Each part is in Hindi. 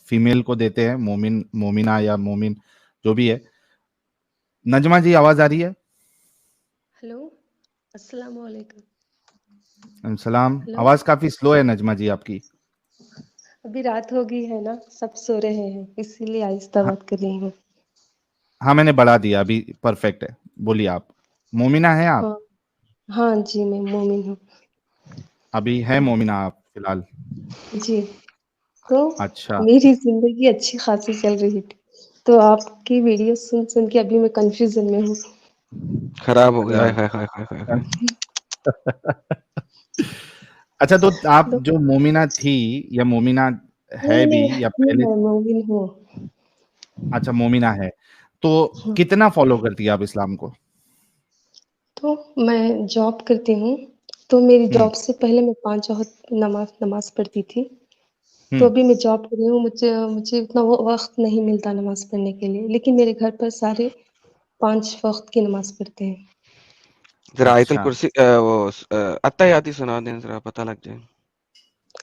फीमेल को देते हैं, मोमिन, मोमिना या मोमिन जो भी है। नजमा जी आवाज आ रही है? हेलो, अस्सलाम वालेकुम। सलाम। हेलो, आवाज काफी स्लो है नजमा जी आपकी। अभी रात हो गई है ना, सब सो रहे हैं, इसीलिए आहिस्ता हाँ, बात कर रही हूँ। हाँ मैंने बढ़ा दिया, अभी परफेक्ट है। बोलिए आप। मोमिना है आप? हाँ, हाँ जी, मैं मोमिन हूँ। अभी है मोमिना आप फिलहाल? जी, तो अच्छा। मेरी जिंदगी अच्छी खासी चल रही थी, तो आपकी वीडियो सुन सुन के अभी मैं कंफ्यूजन में हूँ। खराब हो गया। अच्छा। हाय हाय हाय हाय हाय। अच्छा, तो आप तो जो मोमिना थी या मोमिना है नहीं भी नहीं या नहीं, पहले? मैं मोमिन हूँ। अच्छा, मोमिना है। तो हाँ, कितना फॉलो करती है आप इस्लाम को? तो मैं जॉब करती हूँ, तो मेरी हम्म। जॉब से पहले मैं 5 वक़्त नमाज़ पढ़ती थी। तो हम्म। अभी मैं जॉब कर रही हूँ, मुझे मुझे उतना वो वक़्त नहीं मिलता नमाज़ पढ़ने के लिए, लेकिन मेरे घर पर सारे 5 वक़्त की नमाज़ पढ़ते हैं। जरा आयतुल अच्छा। कुर्सी अत्तहियाती सुना दें, जरा पता लग जाए।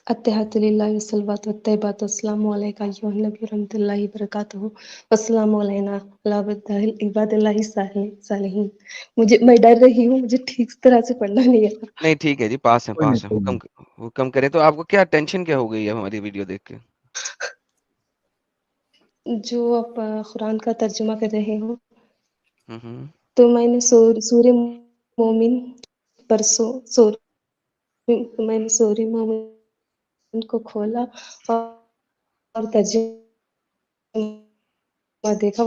अत्तहियातु लिल्लाहि वस्सलातु वत्तय्यिबातु अस्सलामु अलैका अय्युहन नबी रहमतुल्लाहि वबरकातुहू वस्सलामु अलैना अला इबादिल्लाहि सालिहीन। मैं डर रही हूँ, मुझे ठीक तरह से पढ़ना नहीं आता। नहीं ठीक है जी, पास है कोई नहीं, पास है। कोई नहीं। हुक्म करें। तो आपको क्या टेंशन क्या हो गई है हमारी वीडियो देख के? जो आप कुरान का तर्जुमा कर रहे हो, हम्म। तो मैंने सूरे मोमिन परसों मैंने सूरे मोमिन को खोला और तर्जुमा देखा,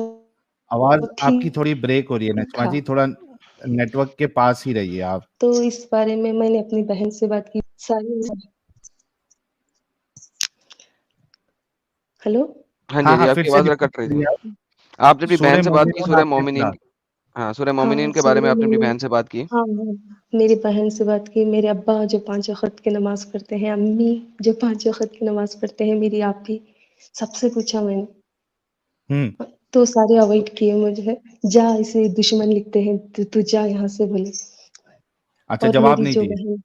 आवाज वो आपकी ठीक थोड़ी ब्रेक हो रही है नजमा था। जी, थोड़ा नेटवर्क के पास ही रहिए आप। तो इस बारे में मैंने अपनी बहन से बात की। सारी हेलो, हाँ जी, हाँ हाँ जी, हाँ, फिर आपकी से आवाज जरा रिपीट कट रही थी। करिए आप। आपने अपनी बहन सूरे से बात की मोमिनून सूरह आपने मोमिनीन पढ़ा? की? हाँ, सूरह हाँ, मोमिनीन के बारे में सूरे आपने अपनी मोमिन। बहन से बात की? हाँ, हाँ, मेरी बहन से बात की, मेरे अब्बा जो 5 वक़्त की नमाज़ पढ़ते हैं, अम्मी जो 5 वक़्त की नमाज़ पढ़ते हैं, मेरी आपी, सबसे पूछा मैंने। हम्म। तो सारे अवॉइड किए मुझे, जा इसे दुश्मन लिखते हैं, तू जा यहाँ से बोले। अच्छा, और जवाब मेरी नहीं जो दिए? बहन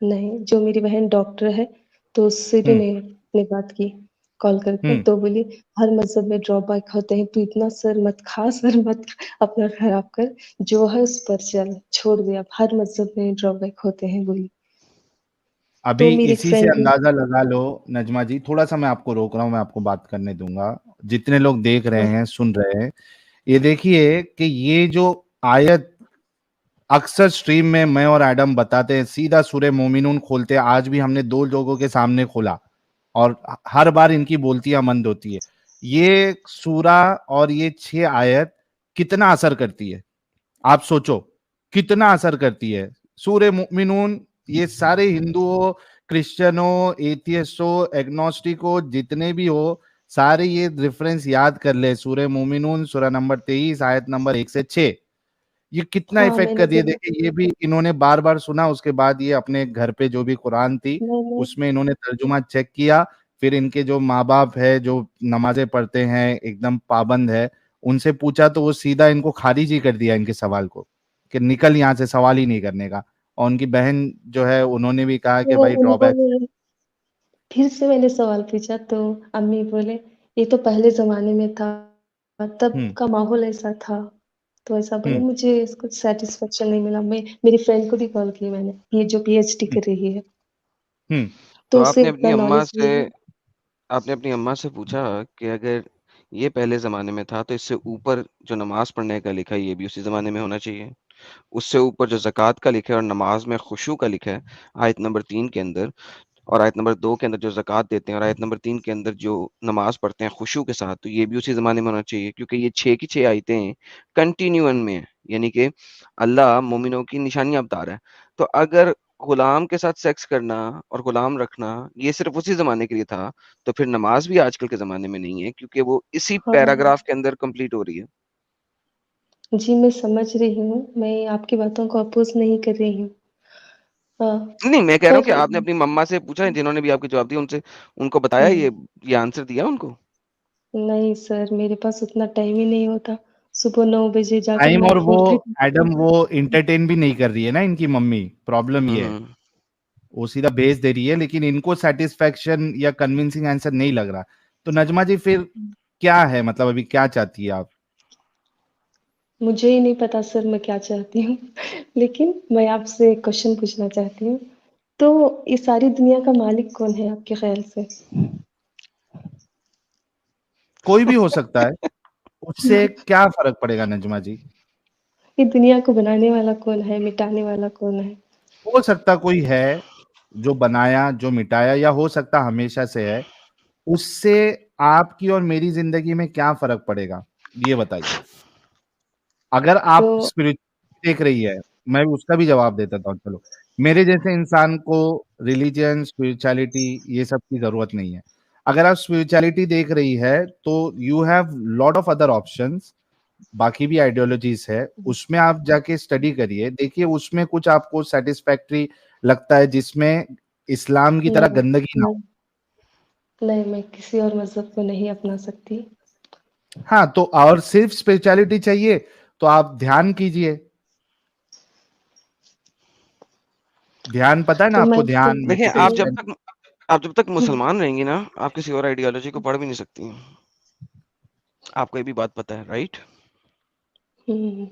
नहीं, जो मेरी बहन डॉक्टर है, तो उससे भी हम्म। मैंने बात की कॉल करके, हम्म। तो बोली हर मज़हब में ड्रॉबैक होते हैं, तू इतना सर मत अपना खराब कर, जो है उस पर चल, छोड़ दे अब, हर मज़हब में ड्रॉबैक होते हैं बोली। अभी तो मेरी एक इसी से फ्रेंड है। अंदाजा लगा लो नजमा जी, थोड़ा सा मैं आपको रोक रहा हूँ, मैं आपको बात करने दूंगा। जितने लोग देख रहे हाँ, हैं, सुन रहे हैं, ये देखिए कि ये जो आयत अक्सर स्ट्रीम में मैं और एडम बताते हैं, सीधा सूरह मोमिनून खोलते हैं। आज भी हमने 2 लोगों के सामने खोला और हर बार इनकी बोलतियां मंद होती है। ये सूरा और ये 6 आयत कितना असर करती है, आप सोचो, कितना असर करती है। सूरह मुमिनून, ये सारे हिंदुओं, क्रिश्चियनों, एथियस्टों, एग्नोस्टिको जितने भी हो, सारे ये रेफरेंस याद कर ले। सूरह मुमिनून सूरह नंबर 23 आयत नंबर 1 से 6, ये कितना हाँ, इफेक्ट मैंने कर रही है। देखा। देखिए, ये भी इन्होंने बार बार सुना, उसके बाद ये अपने घर पे जो भी कुरान थी मैंने उसमें इन्होंने तर्जुमा चेक किया। फिर इनके जो माँ बाप है, जो नमाजें पढ़ते हैं, एकदम पाबंद है, उनसे पूछा तो वो सीधा इनको खारिज ही कर दिया, इनके सवाल को, कि निकल यहाँ से, सवाल ही नहीं करने का। और उनकी बहन जो है, उन्होंने भी कहा कि वो भाई ड्रॉबैक। उन्होंने फिर से मैंने सवाल पूछा, तो अम्मी बोले ये तो पहले ज़माने में था, तब हम्म। का माहौल ऐसा था। तो ऐसा बोले, हम्म। मुझे इसको सैटिस्फैक्शन नहीं मिला। मैं मेरी फ्रेंड को भी कॉल की मैंने, ये जो पीएचडी हम्म। कर रही है, हम्म। तो तो उसे उतना नॉलेज नहीं है। आपने अपनी अम्मा से पूछा कि अगर ये पहले ज़माने में था, तो इससे ऊपर जो नमाज़ पढ़ने का लिखा है, ये भी उसी ज़माने में होना चाहिए। उससे ऊपर जो ज़कात का लिखा है और नमाज़ में खुशू का लिखा है, आयत नंबर 3 के अंदर, और आयत नंबर 2 के अंदर जो ज़कात देते हैं, और आयत नंबर 3 के अंदर जो नमाज़ पढ़ते हैं खुशू के साथ, तो ये भी उसी ज़माने में होना चाहिए, क्योंकि ये 6 की 6 आयतें कंटिन्यूअन में हैं। यानी कि अल्लाह मोमिनों की निशानियाँ बता रहा है। तो अगर गुलाम के साथ सेक्स करना और गुलाम रखना, ये सिर्फ़ उसी ज़माने के लिए था, तो फिर नमाज़ भी आजकल के ज़माने में नहीं है, क्योंकि वो इसी हाँ, पैराग्राफ के अंदर कंप्लीट हो रही है। जी मैं समझ रही हूँ, मैं आपकी बातों को अपोज़ नहीं कर रही हूँ। नहीं, मैं कह रहा हूँ कि पर आपने अपनी मम्मा से पूछा है, जिन्होंने भी आपको जवाब दिया, उनसे उनको बताया, नहीं, ये आंसर दिया उनको? नहीं सर, मेरे पास उतना टाइम ही नहीं होता। सुबह 9 बजे जाकर टाइम, मैं और वो 4:30 एडम वो इंटरटेन भी नहीं कर रही है ना इनकी मम्मी, प्रॉब्लम हुँ, ये है। हुँ। वो सीधा भेज दे रही है, लेकिन इनको सेटिस्फेक्शन या कन्विंसिंग आंसर नहीं लग रहा। तो नजमा जी फिर क्या है, मतलब अभी क्या चाहती है आप? मुझे ही नहीं पता सर मैं क्या चाहती हूँ लेकिन मैं आपसे एक क्वेश्चन पूछना चाहती हूँ। तो इस सारी दुनिया का मालिक कौन है आपके ख्याल से? कोई भी हो सकता है, उससे क्या फर्क पड़ेगा नजमा जी? ये दुनिया को बनाने वाला कौन है, मिटाने वाला कौन है? हो सकता कोई है जो बनाया, जो मिटाया, या हो सकता हमेशा से है। उससे आपकी और मेरी जिंदगी में क्या फर्क पड़ेगा, ये बताइए। अगर तो आप स्पिरिचुअलिटी देख रही है, मैं उसका भी जवाब देता था। चलो, मेरे जैसे इंसान को रिलीजन, स्पिरिचुअलिटी ये सब की जरूरत नहीं है। अगर आप स्पिरिचुअलिटी देख रही है तो you have lot of other options, बाकी भी आइडियोलॉजीज है, उसमें आप जाके स्टडी करिए, देखिए उसमें कुछ आपको सेटिस्फैक्ट्री लगता है जिसमें इस्लाम की तरह नहीं, गंदगी ना हो। नहीं, नहीं मैं किसी और मज़हब को नहीं अपना सकती। हाँ, तो और सिर्फ स्पिरिचुअलिटी चाहिए तो आप ध्यान कीजिए। ध्यान पता है ना तो आपको? मैं ध्यान, देखिए, मेडिटेशन। आप जब तक मुसलमान रहेंगी ना, आप किसी और आइडियोलॉजी को पढ़ भी नहीं सकती। आपको ये भी बात पता है, राइट? हुँ,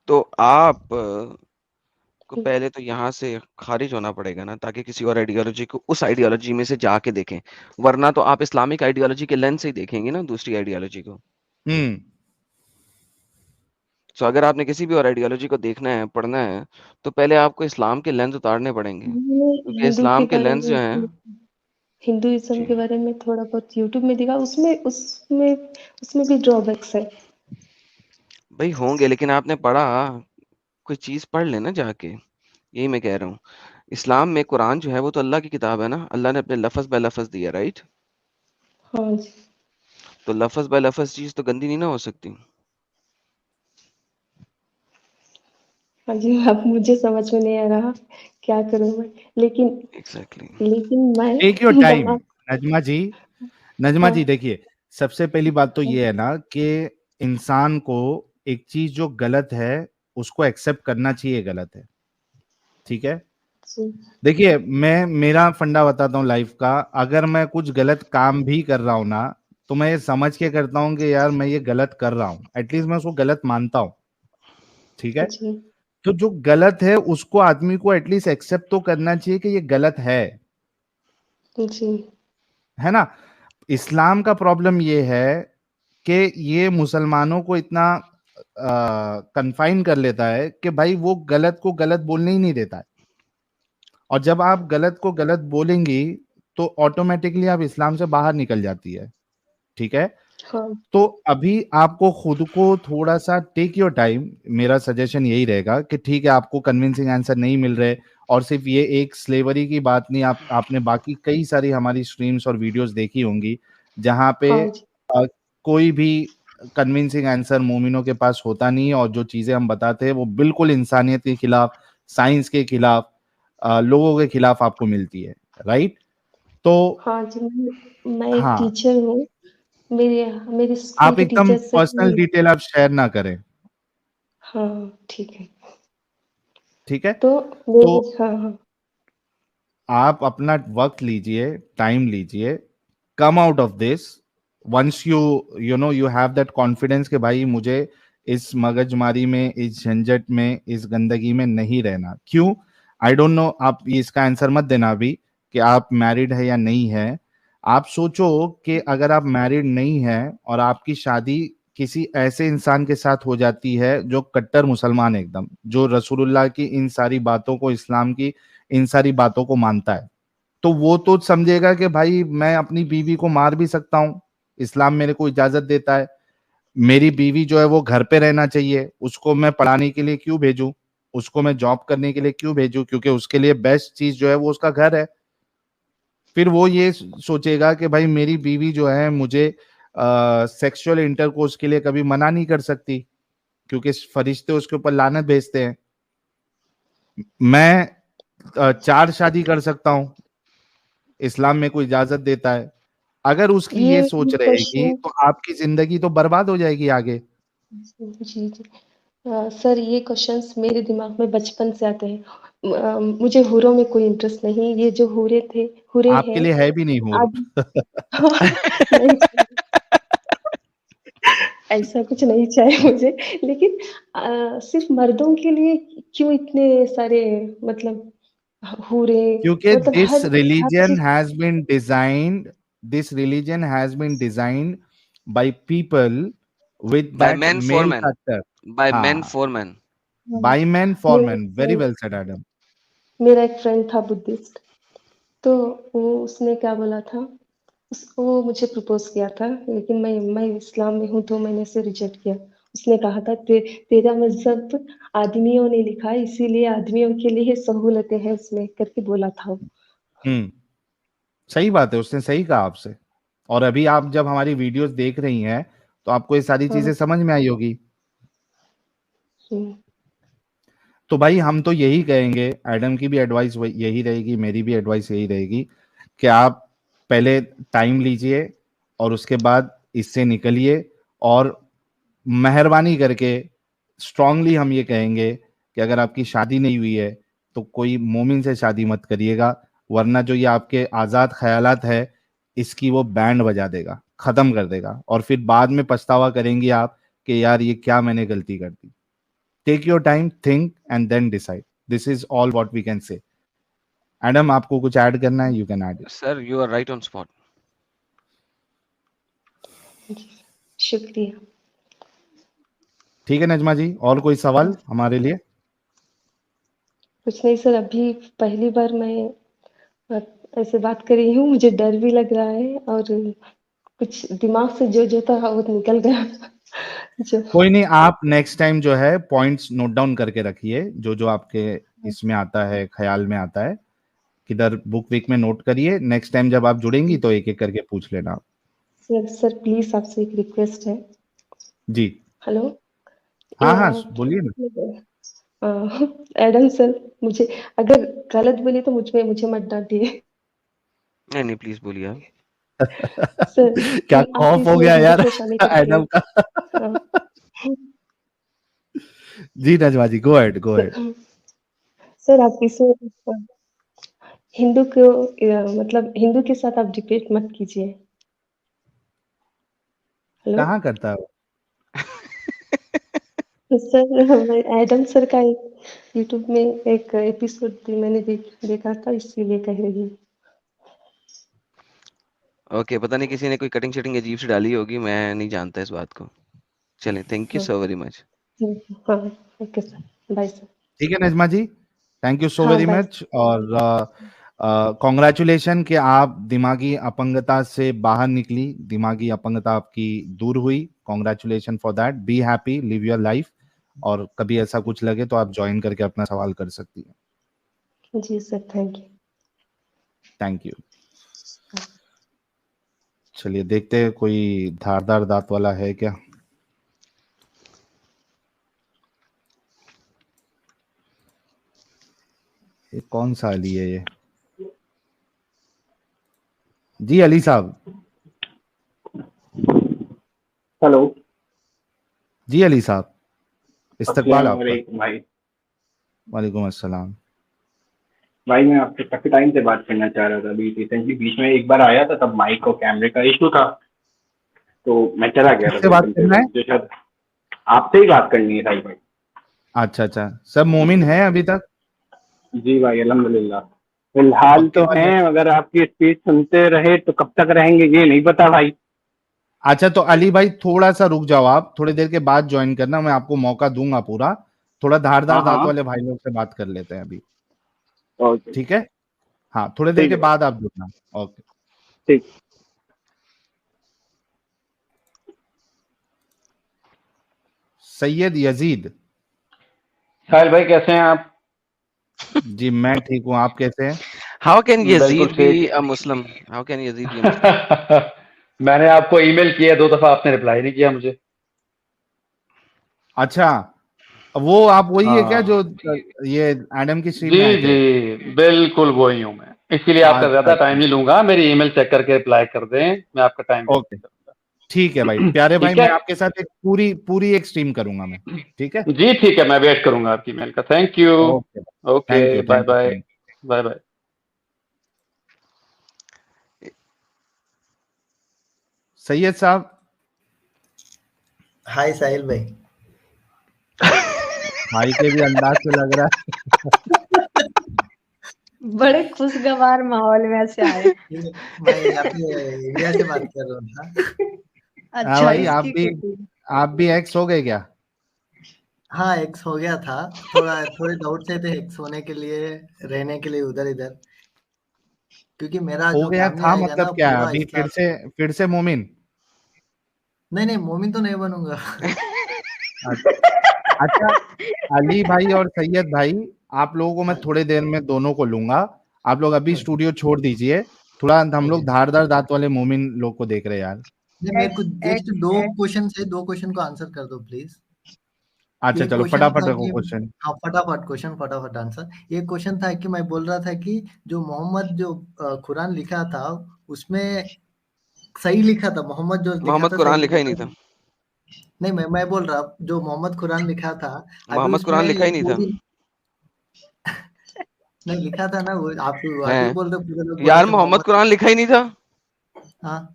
तो आप को पहले तो यहाँ से खारिज होना पड़ेगा ना, ताकि किसी और आइडियोलॉजी को उस आइडियोलॉजी में से जाके देखें। वरना तो आप इस्लामिक आइडियोलॉजी के लेंस से ही देखेंगे ना दूसरी आइडियोलॉजी को। हम्म। सो अगर आपने किसी भी और आइडियोलॉजी को देखना है, पढ़ना है, तो पहले आपको इस्लाम के लेंस उतारने पड़ेंगे, मैंने क्योंकि हिंदू के इस्लाम के बारे लेंस जो में हैं हिंदुइज़्म जी, के बारे में थोड़ा बहुत यूट्यूब में देखा, उसमें भी ड्रॉबैक्स है। भई होंगे, लेकिन आपने पढ़ा, कोई चीज़ पढ़ लें ना जाके, यही मैं कह रहा हूँ। इस्लाम में कुरान जो है वो तो अल्लाह की किताब है ना, अल्लाह ने अपने लफ़्ज़ बाय लफ़्ज़ दिया, राइट? हाँ जी। तो लफ़्ज़ बाय लफ़्ज़ चीज़ तो गंदी नहीं ना हो सकती। हाँ जी, अब मुझे समझ में नहीं आ रहा, क्या करूँ मैं? लेकिन एग्ज़ैक्टली। लेकिन टेक योर मैं टाइम बना नजमा जी। नजमा हाँ, जी देखिए, सबसे पहली बात तो हाँ, ये है ना कि इंसान को एक चीज जो गलत है उसको एक्सेप्ट करना चाहिए, गलत है, ठीक है। जी, देखिए, मैं मेरा फंडा बताता हूँ लाइफ का। अगर मैं कुछ गलत काम भी कर रहा हूँ ना, तो मैं ये समझ के करता हूँ कि यार मैं ये गलत कर रहा हूँ, एटलीस्ट मैं उसको गलत मानता हूँ, ठीक है। जी, तो जो गलत है उसको आदमी को एटलीस्ट एक्सेप्ट तो करना चाहिए कि ये गलत जी, है ना। इस्लाम का प्रॉब्लम ये है कि ये मुसलमानों को इतना कन्फाइन कर लेता है कि भाई वो गलत को गलत बोलने ही नहीं देता है। और जब आप गलत को गलत बोलेंगी तो ऑटोमेटिकली आप इस्लाम से बाहर निकल जाती है, ठीक है। हाँ, तो अभी आपको खुद को थोड़ा सा टेक योर टाइम। मेरा सजेशन यही रहेगा कि ठीक है, आपको कन्विंसिंग आंसर नहीं मिल रहे, और सिर्फ ये एक स्लेवरी की बात नहीं, आपने बाकी कई सारी हमारी स्ट्रीम्स और वीडियोस देखी होंगी जहां पे हाँ जी, कोई भी कन्विंसिंग आंसर मोमिनों के पास होता नहीं है, और जो चीजें हम बताते हैं वो बिल्कुल इंसानियत के खिलाफ, साइंस के खिलाफ, लोगों के खिलाफ आपको मिलती है, राइट। तो हाँ जी, मैं एक हाँ, टीचर हूँ, मेरे मेरे स्कूल आप के एकदम टीचर से पर्सनल भी डिटेल आप शेयर ना करें, हाँ, ठीक है। ठीक है। तो तो मेरे हाँ, हाँ, आप अपना वक्त लीजिए, टाइम लीजिए, come out of this. Once you know you have that confidence कि भाई मुझे इस मगजमारी में, इस झंझट में, इस गंदगी में नहीं रहना। क्यों? आई डोंट नो, आप ये इसका आंसर मत देना अभी कि आप मैरिड है या नहीं है। आप सोचो कि अगर आप मैरिड नहीं है और आपकी शादी किसी ऐसे इंसान के साथ हो जाती है जो कट्टर मुसलमान है एकदम, जो रसूलुल्लाह की इन सारी बातों को, इस्लाम की इन सारी बातों को मानता है, तो वो तो समझेगा कि भाई मैं अपनी बीवी को मार भी सकता हूँ, इस्लाम मेरे को इजाजत देता है। मेरी बीवी जो है वो घर पे रहना चाहिए, उसको मैं पढ़ाने के लिए क्यों भेजूं, उसको मैं जॉब करने के लिए क्यों भेजूं, क्योंकि उसके लिए बेस्ट चीज जो है वो उसका घर है। फिर वो ये सोचेगा कि भाई मेरी बीवी जो है मुझे सेक्सुअल इंटरकोर्स के लिए कभी मना नहीं कर सकती, क्योंकि फरिश्ते उसके ऊपर लानत भेजते हैं। मैं 4 शादी कर सकता हूँ, इस्लाम में कोई इजाजत देता है। अगर उसकी ये सोच ये रहेगी क्वेश्चन तो आपकी जिंदगी तो बर्बाद हो जाएगी आगे। जी, जी। सर ये क्वेश्चंस मेरे दिमाग में बचपन से आते हैं। मुझे हूरों में कोई इंटरेस्ट नहीं। ये जो हूरे थे, हूरे आपके हैं लिए है भी नहीं हूर। आज नहीं ऐसा कुछ नहीं चाहिए मुझे, लेकिन सिर्फ़ मर्दों के लिए क्यों इतने सारे मतलब हूरे, क्योंकि मतलब हर चीज़ this religion has been designed by people with by that men for male men, factor. by men हाँ, for men. हाँ, बाय मैन फॉर मेरा एक man, very friend well said Adam. मेरा एक फ्रेंड था बुद्धिस्ट, तो वो उसने क्या बोला था, वो मुझे प्रपोज़ किया था, लेकिन मैं इस्लाम में हूँ तो मैंने उसे रिजेक्ट किया। उसने कहा था तेरा मज़हब आदमियों ने लिखा है, इसीलिए आदमियों के लिए सहूलतें हैं उसमें करके बोला था वो। सही बात है, उसने सही कहा आपसे। और अभी आप जब हमारी वीडियोस देख रही हैं तो आपको ये सारी हाँ, चीजें समझ में आई होगी। हुँ, तो भाई हम तो यही कहेंगे, एडम की भी एडवाइस यही रहेगी, मेरी भी एडवाइस यही रहेगी कि आप पहले टाइम लीजिए और उसके बाद इससे निकलिए। और मेहरबानी करके स्ट्रांगली हम ये कहेंगे कि अगर आपकी शादी नहीं हुई है तो कोई मोमिन से शादी मत करिएगा, वरना जो ये आपके आज़ाद ख्यालात है इसकी वो बैंड बजा देगा, ख़त्म कर देगा, और फिर बाद में पछतावा करेंगे आप कि यार ये क्या मैंने गलती कर दी। Take your time, think and then decide. This is all what we can say. Adam, आपको कुछ ऐड करना है, you can add it. Sir, you are right on spot. जी, शुक्रिया। ठीक है नजमा जी, और कोई सवाल हमारे लिए? कुछ नहीं सर, अभी पहली बार मैं अ, ऐसे बात कर रही हूँ, मुझे डर भी लग रहा है और कुछ दिमाग से जो था वो निकल गया। जो कोई नहीं, आप नेक्स्ट टाइम जो है पॉइंट्स नोट डाउन करके रखिए, जो जो आपके इसमें आता है, ख्याल में आता है, किधर बुक वीक में नोट करिए। नेक्स्ट टाइम जब आप जुड़ेंगी तो एक एक करके पूछ लेना। सर प्लीज़ आपसे एक रिक्वेस्ट है। जी। हेलो? हाँ हाँ, क्या बोलिए ना। मतलब एडम सर, मुझे अगर गलत बोली तो मुझे मत डाँटिए। नहीं, नहीं, प्लीज़ बोलिए आप। सर, क्या आपकी खौफ हो इसमें गया हिंदू यार को शामिल करके एडम का। हाँ, जी Najma ji, go ahead, go ahead. Sir आप इसमें हिंदू को मतलब हिंदू के साथ आप डिबेट मत कीजिए। हेलो? कहाँ करता है वो? तो सर मैं एडम सर का एक यूट्यूब में एक एपिसोड भी मैंने देखा था, इसीलिए कह रही हूँ। ओके, पता नहीं किसी ने कोई कटिंग-शटिंग अजीब सी डाली होगी, मैं नहीं जानता इस बात को। चलिए, थैंक यू हाँ, सो वेरी मच। हाँ, ओके सर, बाय सर। ठीक है नजमा जी, थैंक यू सो हाँ, वेरी बाय। मच। और कॉन्ग्रेचुलेशन कि आप दिमागी अपंगता से बाहर निकली, दिमागी अपंगता आपकी दूर हुई। Congratulation for that, be happy, live your life. और कभी ऐसा कुछ लगे तो आप ज्वाइन करके अपना सवाल कर सकती हैं। जी sir, thank you. Thank you. चलिए देखते हैं कोई धारदार दांत वाला है क्या। ये कौन सा अली है ये? जी अली साहब। हेलो। जी अली साहब, इस्तकबाल अस्सलाम आपका। वालेकुम भाई। वालेकुम अस्सलाम। भाई मैं आपसे काफी टाइम से बात करना चाह रहा था। अभी रिसेंटली बीच में एक बार आया था, तब माइक और कैमरे का इशू था, तो मैं चला गया था किससे कुछ बात घंटे करना तक। है? मुझे शायद आपसे ही बात करनी है भाई। अच्छा अच्छा, सब मोमिन है अभी तक? जी भाई, अल्हम्दुलिल्लाह। फिलहाल पक्की तो बात है। हैं, अगर आपकी स्पीच सुनते रहे तो कब तक रहेंगे ये नहीं पता भाई। अच्छा तो अली भाई थोड़ा सा रुक जाओ, आप थोड़ी देर के बाद ज्वाइन करना, मैं आपको मौका दूंगा पूरा। थोड़ा धारदार हाँ दांत हाँ। वाले भाई लोग से बात कर लेते हैं अभी। ओके। ठीक है, हाँ थोड़ी देर ठीक के है भाई। बाद आप जुड़ना। ओके। ठीक। सैयद यजीद। साहिल भाई कैसे हैं आप? जी मैं ठीक हूँ, आप कैसे हैं? हाउ कैन बिल्कुल यज़ीद बी ठीक। A Muslim? How can Yazid be a Muslim? मैंने आपको ईमेल किया 2 दफा, आपने रिप्लाई नहीं किया मुझे। अच्छा, वो आप वही है क्या हाँ। जो ये एडम की स्ट्रीम जी में आए थे? जी, बिल्कुल वही हूँ मैं। इसीलिए आपका अच्छा ज्यादा अच्छा, टाइम नहीं लूंगा, मेरी ईमेल चेक करके रिप्लाई कर दें, मैं आपका टाइम वेस्ट ओके। नहीं करूंगा। ठीक है भाई, प्यारे भाई, ठीक है मैं आपके साथ एक पूरी एक स्ट्रीम करूंगा मैं, ठीक है? जी, ठीक है, मैं वेट करूंगा आपकी मेल का। Thank you. Okay, okay, thank you, bye thank you, bye. Thank bye bye. Syed sahab, hi साहिल भाई। भाई के भी अंदाज से लग रहा है बड़े खुशगवार माहौल में से आए। मैं यहाँ पे इंडिया से बात कर रहा था। हाँ अच्छा, भाई, इसकी खुशी। आप भी एक्स हो गए क्या? हाँ, एक्स हो गया था। थोड़े डाउट से थे एक्स होने के लिए, रहने के लिए उधर इधर, क्योंकि मेरा हो जो गया फैमिली था आएगा ना मतलब क्या? पूरा अभी इस्लाम। फिर से मोमिन? नहीं नहीं, मोमिन तो नहीं बनूंगा। अच्छा, अली भाई और सैयद भाई, आप लोगों को मैं थोड़ी देर में दोनों को लूंगा। आप लोग अभी स्टूडियो छोड़ दीजिए, थोड़ा हम लोग धारदार दांत वाले मोमिन लोग को देख रहे हैं यार। नहीं, मेरे को जस्ट एक्स दो एक्स क्वेश्चन से, दो क्वेश्चन को आंसर कर दो प्लीज। अच्छा ये चलो, क्वेश्चन फटाफट था रखो कि, क्वेश्चन। हाँ फटाफट क्वेश्चन, फटाफट आंसर। ये क्वेश्चन था कि मैं बोल रहा था कि जो मोहम्मद जो कुरान लिखा था उसमें सही लिखा था, मोहम्मद जो लिखा मोहम्मद था कुरान सही लिखा लिखा ही नहीं था। था। नहीं, मैं बोल रहा जो मोहम्मद कुरान लिखा था, अभी मोहम्मद उसमें कुरान लिखा ये ही नहीं था। पूरी नहीं लिखा था ना वो, आप अभी हैं? बोल रहे पूरे लोग बोल रहे यार थे मोहम्मद मोहम्मद। कुरान लिखा ही नहीं था। हाँ,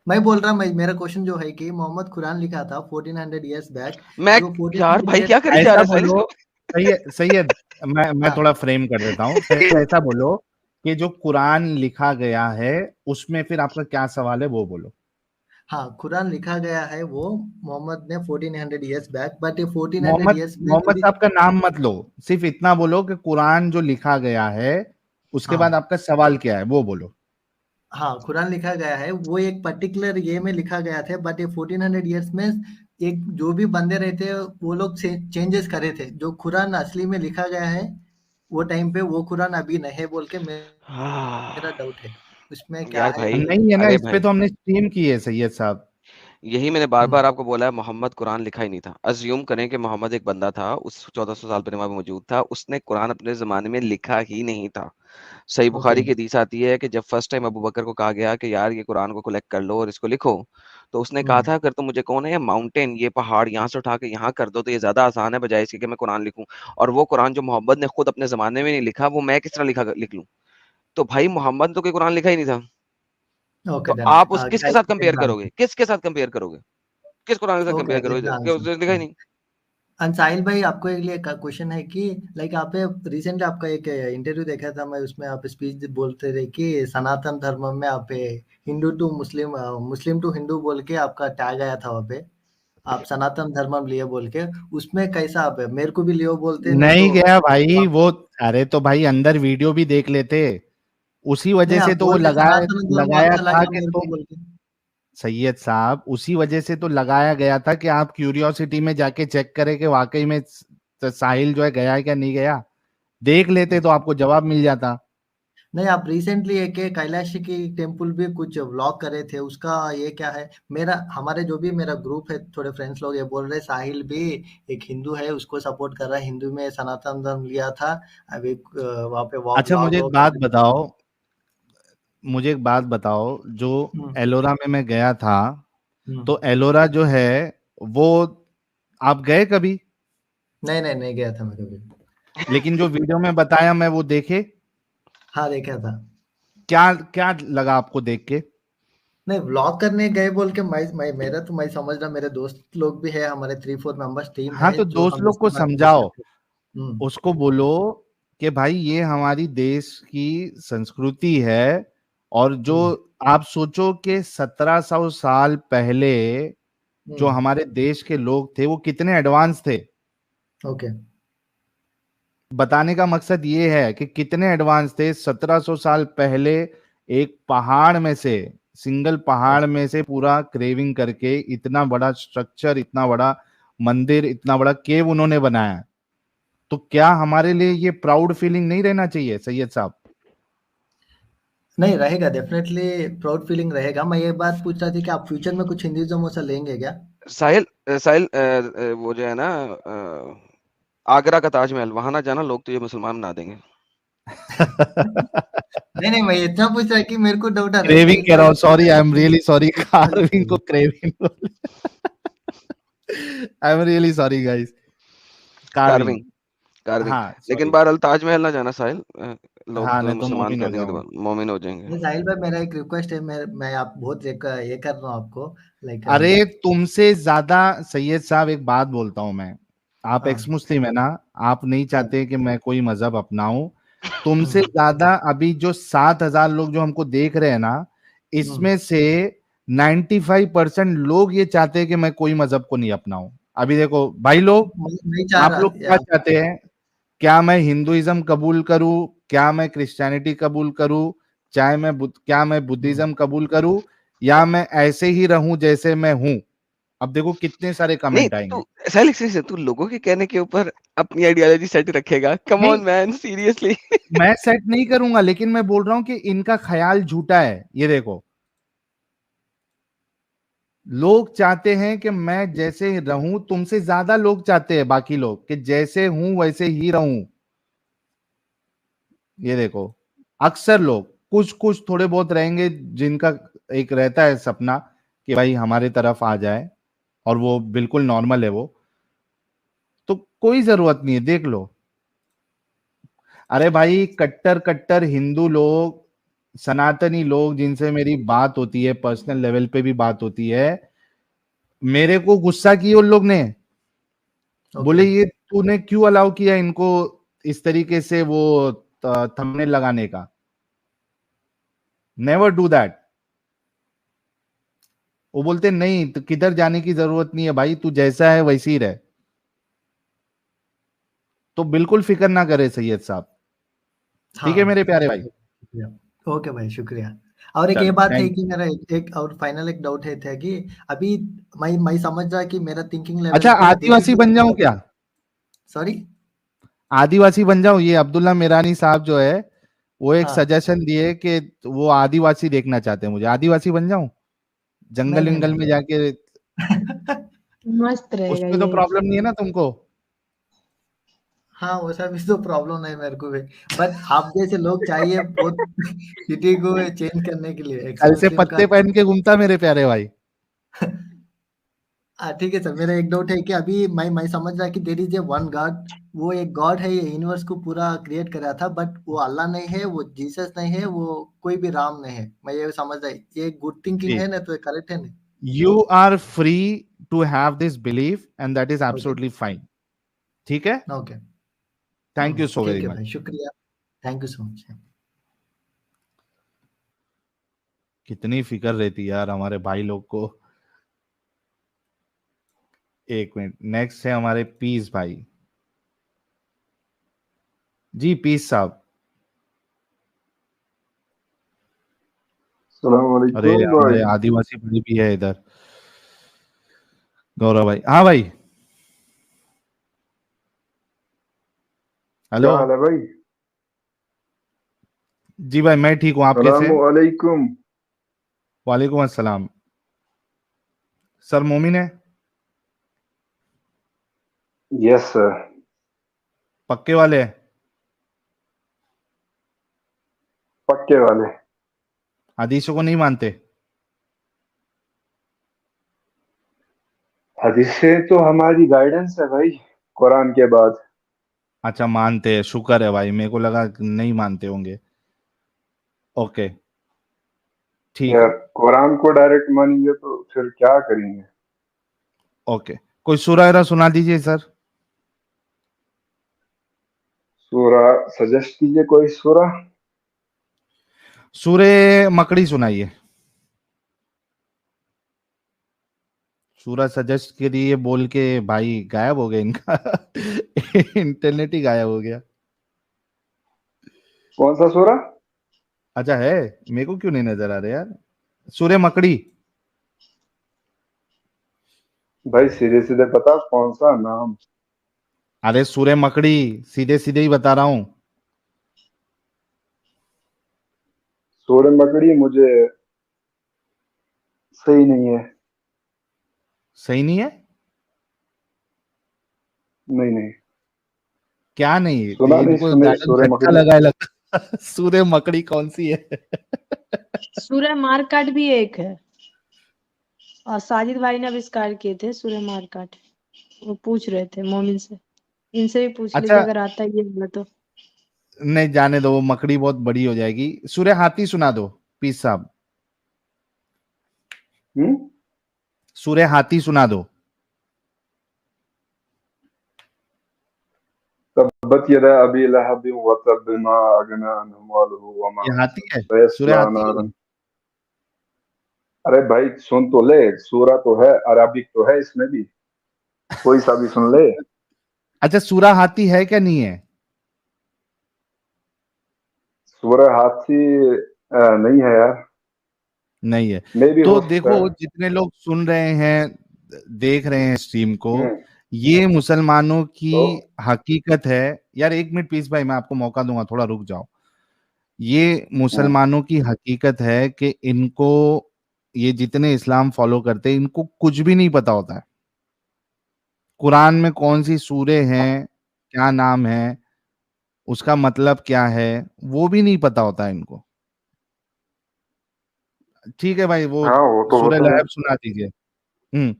मैं बोल रहा, मेरा क्वेश्चन जो है कि मोहम्मद कुरान लिखा था 1400 इयर्स बैक। मैं जो यार 1400 भाई इयर्स, क्या करी जा ऐसा रहा है साहिल बोलो, इसको? सैयद, मैं हाँ थोड़ा फ्रेम कर देता हूँ। सैयद ऐसा बोलो कि जो कुरान लिखा गया है उसमें फिर आपका क्या सवाल है वो बोलो। हाँ, कुरान लिखा गया है वो मोहम्मद ने 1400 इयर्स बैक, बट ये 1400 मोहम्मद इयर्स में मोहम्मद थोड़ी। साहब का नाम मत लो, सिर्फ इतना बोलो कि कुरान जो लिखा गया है, उसके बाद हाँ आपका सवाल क्या है वो बोलो। हाँ, कुरान लिखा गया है वो एक पर्टिकुलर ये में लिखा गया था, बट ये 1400 इयर्स में एक जो भी बंदे रहते वो लोग चेंजेस करे थे। जो कुरान असली में लिखा गया है वो टाइम पे, वो कुरान अभी नहीं है बोल के मेरा हाँ, डाउट है। उसमें क्या यार है भाई, ये? नहीं है ना, अरे इस पे भाई, तो हमने स्ट्रीम की है सैयद साहब। यही मैंने बार हम्म, बार आपको बोला है, मोहम्मद कुरान लिखा ही नहीं था। अज्यूम करें कि मोहम्मद एक बंदा था, उस 1400 साल पहले वहां पे मौजूद था, उसने कुरान अपने जमाने में लिखा ही नहीं था। सही ओके। बुखारी की हदीस आती है कि जब फर्स्ट टाइम अबू बकर को कहा गया कि यार ये कुरान को कलेक्ट कर लो और इसको लिखो, तो उसने कहा था अगर तुम मुझे कौन है ये माउंटेन, ये पहाड़ यहाँ से उठा के यहाँ कर दो तो ये ज्यादा आसान है बजाय इसके कि मैं कुरान लिखूं। और वो कुरान जो मोहम्मद ने खुद अपने जमाने में नहीं लिखा, वो मैं किस तरह लिख लूं? तो भाई मोहम्मद ने तो कोई कुरान लिखा ही नहीं था। ओके तो डन। आप उस किसके गाइस साथ गेट कंपेयर द करोगे? आंसर। किसके साथ कंपेयर करोगे? किस कुरान के साथ okay, compare I get the करोगे कि आंसर। उसने लिखा ही नहीं? साहिल भाई, आपको एक लिए क्वेश्चन है कि लाइक आप रिसेंटली आपका एक इंटरव्यू देखा था मैं, उसमें आप स्पीच बोलते रहे कि सनातन धर्म में आप Hindu to Muslim, Muslim to Hindu बोल के आपका टैग आया था वहाँ पे। आप सनातन धर्म लिए बोल के, उसमें कैसा आप है? मेरे को भी लियो बोलते नहीं नहीं तो गया भाई आप, वो। अरे तो भाई अंदर वीडियो भी देख लेते, उसी नहीं वजह आप से तो वो बोल रहे लगाया सनातन धर्म लगाया अच्छा था लगा कि मेरे को तुम, बोल के। सैयद साहब, उसी वजह से तो लगाया गया था कि आप क्यूरियोसिटी में जाके चेक करें कि वाकई में साहिल जो है गया है क्या नहीं गया। देख लेते तो आपको जवाब मिल जाता। नहीं, आप रिसेंटली एक कैलाश की टेम्पल भी कुछ व्लॉग करे थे, उसका ये क्या है? मेरा हमारे जो भी मेरा ग्रुप है, थोड़े फ्रेंड्स लोग ये बोल रहे साहिल भी एक हिंदू है, उसको सपोर्ट कर रहा है, हिंदू में सनातन धर्म लिया था। अभी वहाँ पे अच्छा व्लॉग व्लॉग। मुझे एक बात बताओ, जो हम्म, एलोरा में मैं गया था, हम्म। तो एलोरा जो है वो, आप गए कभी? नहीं नहीं, नहीं गया था मैं कभी। लेकिन जो वीडियो में बताया मैं वो देखे, हाँ, देखा था। क्या क्या लगा आपको देख के? नहीं, व्लॉग करने गए बोल के मैं मेरा तो मैं समझ रहा, मेरे दोस्त लोग भी है, हमारे 3-4 मेंबर्स टीम हाँ है तो जो दोस्त हम लोग को इसके बारे में डिस्कस समझाओ, करते हैं। उसको बोलो कि भाई ये हमारी देश की संस्कृति है, और जो हम्म, आप सोचो कि 1700 साल पहले जो हम्म। हमारे देश के लोग थे वो कितने एडवांस थे। ओके। बताने का मकसद ये है कि कितने एडवांस थे। 1700 साल पहले एक पहाड़ में से, सिंगल पहाड़ में से पूरा क्रेविंग करके इतना बड़ा स्ट्रक्चर, इतना बड़ा मंदिर, इतना बड़ा केव उन्होंने बनाया है। तो क्या हमारे लिए ये प्राउड फीलिंग नहीं रहना चाहिए सैयद साहब? नहीं रहेगा, डेफिनेटली प्राउड फीलिंग रहेगा। मैं ये बात पूछ रहा था कि आप फ्यूचर में कुछ हिंदुइज्म से लेंगे क्या? साहिल, साहिल, वो जो है ना, आगरा का ताजमहल, वहां ना जाना, लोग तुझे मुसलमान बना देंगे। नहीं नहीं, मैं इतना पूछ रहा कि मेरे को डाउट आ रहा है क्रेविंग साहिल कह रहा हूँ, भाई। Sorry, I am really sorry, carving को craving, I am really sorry guys, carving, carving, carving. हाँ लेकिन सॉरी, बहरहाल ताजमहल ना जाना साहिल, लोग हाँ तुम्हें नहीं तो मुसलमान मोमिन कह हो देंगे, जाऊंगा। दोबारा मोमिन हो जाएंगे। नहीं साहिल भाई, मेरा एक रिक्वेस्ट है, मैं आप बहुत ये कर रहा हूँ आपको, लाइक अरे तुमसे ज्यादा सैयद साहब एक बात बोलता हूं मैं, आप हाँ एक्स मुस्लिम है ना, आप नहीं हाँ चाहते कि मैं कोई मजहब अपनाऊं, तुमसे हम्म, ज्यादा अभी जो 7,000 लोग जो हमको देख रहे हैं ना, हम्म, इसमें से 95% लोग ये चाहते हैं कि मैं कोई मजहब को नहीं अपनाऊं। अभी देखो भाई लोग, मैं नहीं चाह आप रहा लोग क्या चाहते हैं, क्या मैं हिंदुइज्म कबूल करूं, क्या मैं क्रिश्चियनिटी कबूल करूं, क्या मैं हम्म, बुद्धिज्म कबूल करूं, या मैं ऐसे ही रहूं जैसे मैं हूं। अब देखो कितने सारे नहीं कमेंट आएंगे। तू साहिल, एक चीज़ है, तू लोगों के कहने के ऊपर अपनी आइडियोलॉजी सेट रखेगा? कम नहीं, ऑन मैन, सीरियसली। मैं सेट नहीं करूंगा, लेकिन मैं बोल रहा हूं कि इनका ख्याल झूठा है। ये देखो, लोग चाहते हैं कि मैं जैसे रहूं, तुमसे ज्यादा लोग चाहते हैं बाकी लोग कि जैसे हूं वैसे ही रहूं। ये देखो, अक्सर लोग, कुछ कुछ थोड़े बहुत रहेंगे जिनका एक रहता है सपना कि भाई हमारे तरफ आ जाए, और वो बिल्कुल नॉर्मल है वो, तो कोई जरूरत नहीं है, देख लो। अरे भाई, कट्टर कट्टर हिंदू लोग, सनातनी लोग जिनसे मेरी बात होती है, पर्सनल लेवल पे भी बात होती है, मेरे को गुस्सा की उन लोग ने, ओके बोले ये तूने क्यों अलाउ किया इनको इस तरीके से वो थंबनेल लगाने का, नेवर डू दैट। वो बोलते नहीं, तो किधर जाने की जरूरत नहीं है भाई, तू जैसा है वैसी ही रह। तो बिल्कुल फिक्र ना करे सैयद साहब, ठीक है हाँ मेरे प्यारे भाई। शुक्रिया। ओके भाई शुक्रिया। और एक ये चलो बात है थैंक। कि मेरा एक और फाइनल एक डाउट है था कि अभी मैं समझ रहा कि मेरा थिंकिंग लेवल अच्छा, पे देसी आदिवासी बन जाऊं क्या? सॉरी आदिवासी बन जाऊं? ये अब्दुल्ला मेरानी साहब जो है, वो एक हाँ सजेशन दिए कि वो आदिवासी देखना चाहते हैं, मुझे आदिवासी बन जाऊं, नहीं जंगल नहीं विंगल में जाके। नहीं मस्त रहेगा उसमें तो ये। प्रॉब्लम नहीं है ना तुमको? हाँ वैसा भी तो प्रॉब्लम नहीं मेरे को भी, बट आप जैसे लोग चाहिए बहुत सिटी को चेंज करने के लिए एक्स कल से मुस्लिम का। पत्ते पहन के घूमता मेरे प्यारे भाई। ठीक है सर, मेरा एक डाउट है कि अभी मैं समझ रहा कि there is a one God, वो एक गॉड है, ये यूनिवर्स को पूरा क्रिएट करा था, बट वो अल्लाह नहीं है, वो जीसस नहीं है, वो कोई भी राम नहीं है, मैं ये समझ रहा ये गुड थिंकिंग जी, है ना, तो करेक्ट है ना? You are free to have this belief and that is okay absolutely fine. ठीक है, okay thank you so very ठीक है मच। भाई शुक्रिया। Thank you so much. कितनी फिक्र रहती है यार हमारे भाई लोग को। एक मिनट, नेक्स्ट है हमारे पीस भाई। जी पीस साहब। सलाम अरे वालेकुम हमारे भाई। आदिवासी भाई भी है इधर, गौरव भाई। हाँ भाई, हेलो। क्या हाल है भाई? जी भाई मैं ठीक हूँ, आप कैसे सलाम हैं? वालेकुम। वालेकुम अस्सलाम। सर मोमिन है? Yes sir. पक्के वाले हैं? पक्के वाले। हदीसों को नहीं मानते? हदीसें तो हमारी गाइडेंस है भाई, कुरान के बाद। अच्छा मानते हैं, शुक्र है भाई, मेरे को लगा नहीं मानते होंगे। ओके, ठीक यार है। कुरान को डायरेक्ट मानेंगे तो फिर क्या करेंगे? ओके, कोई सूरा वगैरह सुना दीजिए सर। सूरा सजेस्ट कीजिए कोई सूरा। सूरे मकड़ी सुनाइए। सूरा सजेस्ट के लिए बोल के भाई गायब हो गया इनका इंटरनेट ही गायब हो गया। कौन सा सूरा? अच्छा है, मेरे को क्यों नहीं नजर आ रहा यार? सूर्य मकड़ी। भाई सीधे सीधे पता कौन सा नाम? अरे सूर्य मकड़ी, सीधे सीधे ही बता रहा हूँ। सूर्य मकड़ी मुझे सही नहीं है। सही नहीं है? नहीं नहीं, क्या नहीं? सुना नहीं इनको सुने गार्डन सूर्य खटका मकड़ी। लगा है लगता। सूर्य मकड़ी कौन सी है? सूर्य मारकाट भी एक है, और साजिद भाई ने आविष्कार किए थे सूर्य मारकाट। वो पूछ रहे थे मोमिन से, इनसे भी पूछ लीजिए अच्छा अगर आता है ये वाला तो। नहीं जाने दो, वो मकड़ी बहुत बड़ी हो जाएगी। सूर्य हाथी सुना दो पीस साहब, सूर्य हाथी सुना दो। तब्बत यदा अबी लहब व तब मा अगना अन्हु मालुहु व मा ये हाथी है, कसब सूर्य सयस्ला हाथी है। नारन। अरे भाई सुन तो ले, सूरा तो है, अरबिक तो है इसमें भी, कोई सा भी सुन ले। अच्छा सूरा हाथी है क्या नहीं है? सूरा हाथी नहीं है यार, नहीं है मे भी तो हो सकता देखो, है। जितने लोग सुन रहे हैं, देख रहे हैं स्ट्रीम को, हम्म, ये मुसलमानों की तो हकीकत है। यार एक मिनट पीस भाई, मैं आपको मौका दूंगा, थोड़ा रुक जाओ। ये हम्म, मुसलमानों की हकीकत है कि इनको, ये जितने इस्लाम फॉलो करते हैं, इनको कुछ भी नहीं पता होता है कुरान में कौन सी सूरे हैं, क्या नाम है, उसका मतलब क्या है, वो भी नहीं पता होता है इनको। ठीक है भाई, वो हाँ वो तो सूरह होता है। लहब सुना दीजिए। हम्म।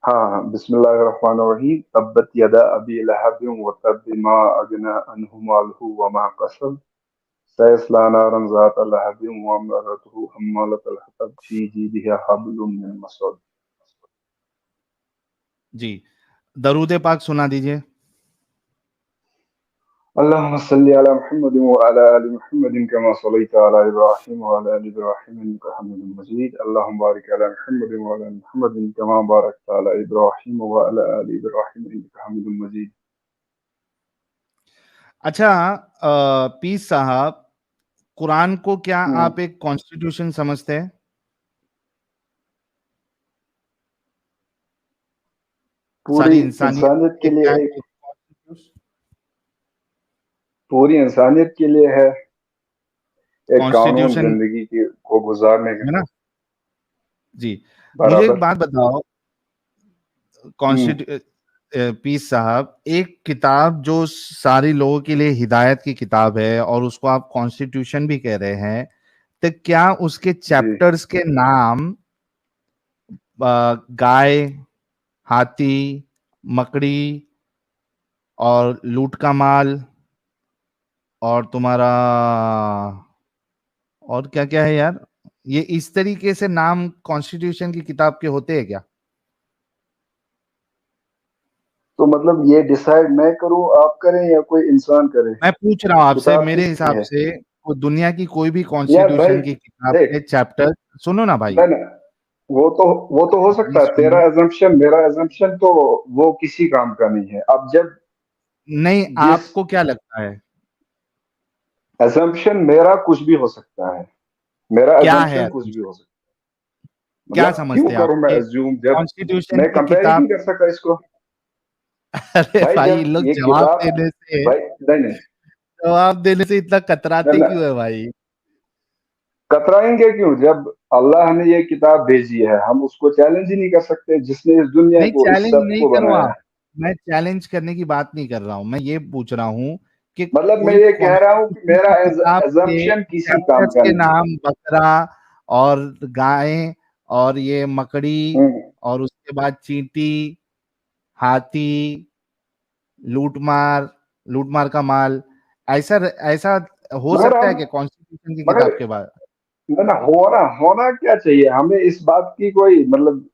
हाँ हाँ, बिस्मिल्लाहिर्रहमानिर्रहीम। तब्बत यदा अबी लहब व तब मा अगना अन्हु मालुहु व मा कसब सयस्ला नारन ज़ात लहब व इम्रअतुहु हम्मालतल हतब फी जीदिहा हब्लुम मिन मसद। जी, दरूद पाक सुना दीजिए। अल्लाहुम्मा सल्लि अला मुहम्मद व अला आलि मुहम्मद कमा सल्लैता अला इब्राहीम व अला आलि इब्राहीम इन्नका हमीदुम मजीद। अल्लाहुम्मा बारिक अला मुहम्मद व अला आलि मुहम्मद कमा बारकता अला इब्राहीम व अला आलि इब्राहीम इन्नका हमीदुम मजीद। अच्छा पीस साहब, कुरान को क्या हम्म, आप एक कॉन्स्टिट्यूशन समझते हैं? पूरी सारी इंसानियत इंसानियत के के लिए क्या लिए है एक, एक कॉन्स्टिट्यूशन? पूरी इंसानियत के लिए है एक कानून कॉन्स्टिट्यूशन जिंदगी की को गुजारने का। है ना? जी, मुझे एक बराबर। बात बताओ, हम्म, कॉन्स्टिट्यू पीस साहब, एक किताब जो सारी लोगों के लिए हिदायत की किताब है और उसको आप कॉन्स्टिट्यूशन भी कह रहे हैं, तो क्या उसके जी। चैप्टर्स के नाम गाय, हाथी, मकड़ी और लूट का माल और तुम्हारा और क्या क्या है यार, ये इस तरीके से नाम कॉन्स्टिट्यूशन की किताब के होते हैं क्या? तो मतलब ये डिसाइड मैं करूं, आप करें, या कोई इंसान करे? मैं पूछ रहा हूं आपसे, किताब मेरे किसकी हिसाब है? से वो दुनिया की कोई भी यार भाई कॉन्स्टिट्यूशन की किताब देख, के चैप्टर, सुनो ना भाई, ना ना, वो तो हो भाई सकता है, सुनो। तेरा एजम्पशन मेरा एजम्पशन तो वो किसी काम का नहीं है। अब जब नहीं, जिस आपको क्या लगता है? एजम्पशन मेरा कुछ भी हो सकता है, मेरा क्या है एजम्पशन कुछ भी assumption? हो सकता है। क्या मतलब क्यों समझते हैं आप करूं मैं कि एज्यूम, जब कॉन्स्टिट्यूशन मैं की कंपेयर ही किताब? नहीं कर सकता इसको। अरे भाई भाई, जब लोग ये जवाब किताब, देने से, भाई नहीं नहीं, जवाब देने से इतना ना कतराते ना, क्यों है भाई? कतराएंगे क्यों? जब अल्लाह ने ये किताब भेजी है, हम उसको चैलेंज ही नहीं कर सकते, जिसने इस दुनिया नहीं, को, इस चैलेंज सब नहीं को करो बनाया आप। है। मैं चैलेंज करने की बात नहीं कर रहा हूं, मैं ये पूछ रहा हूं कि मतलब मैं कोई ये कह रहा हूं कि कॉन्स्टिट्यूशन मेरा की किताब के एजम्पशन किसी काम चैप्टर्स का के नहीं है। नाम बकरा और गाय और ये मकड़ी हम्म, और उसके बाद चींटी, हाथी, लूटमार, लूटमार का माल, ऐसा ऐसा हो मगर सकता हम है कि कॉन्स्टिट्यूशन की मगर किताब के बाद? ना होना होना क्या चाहिए हमें, इस बात की कोई मतलब,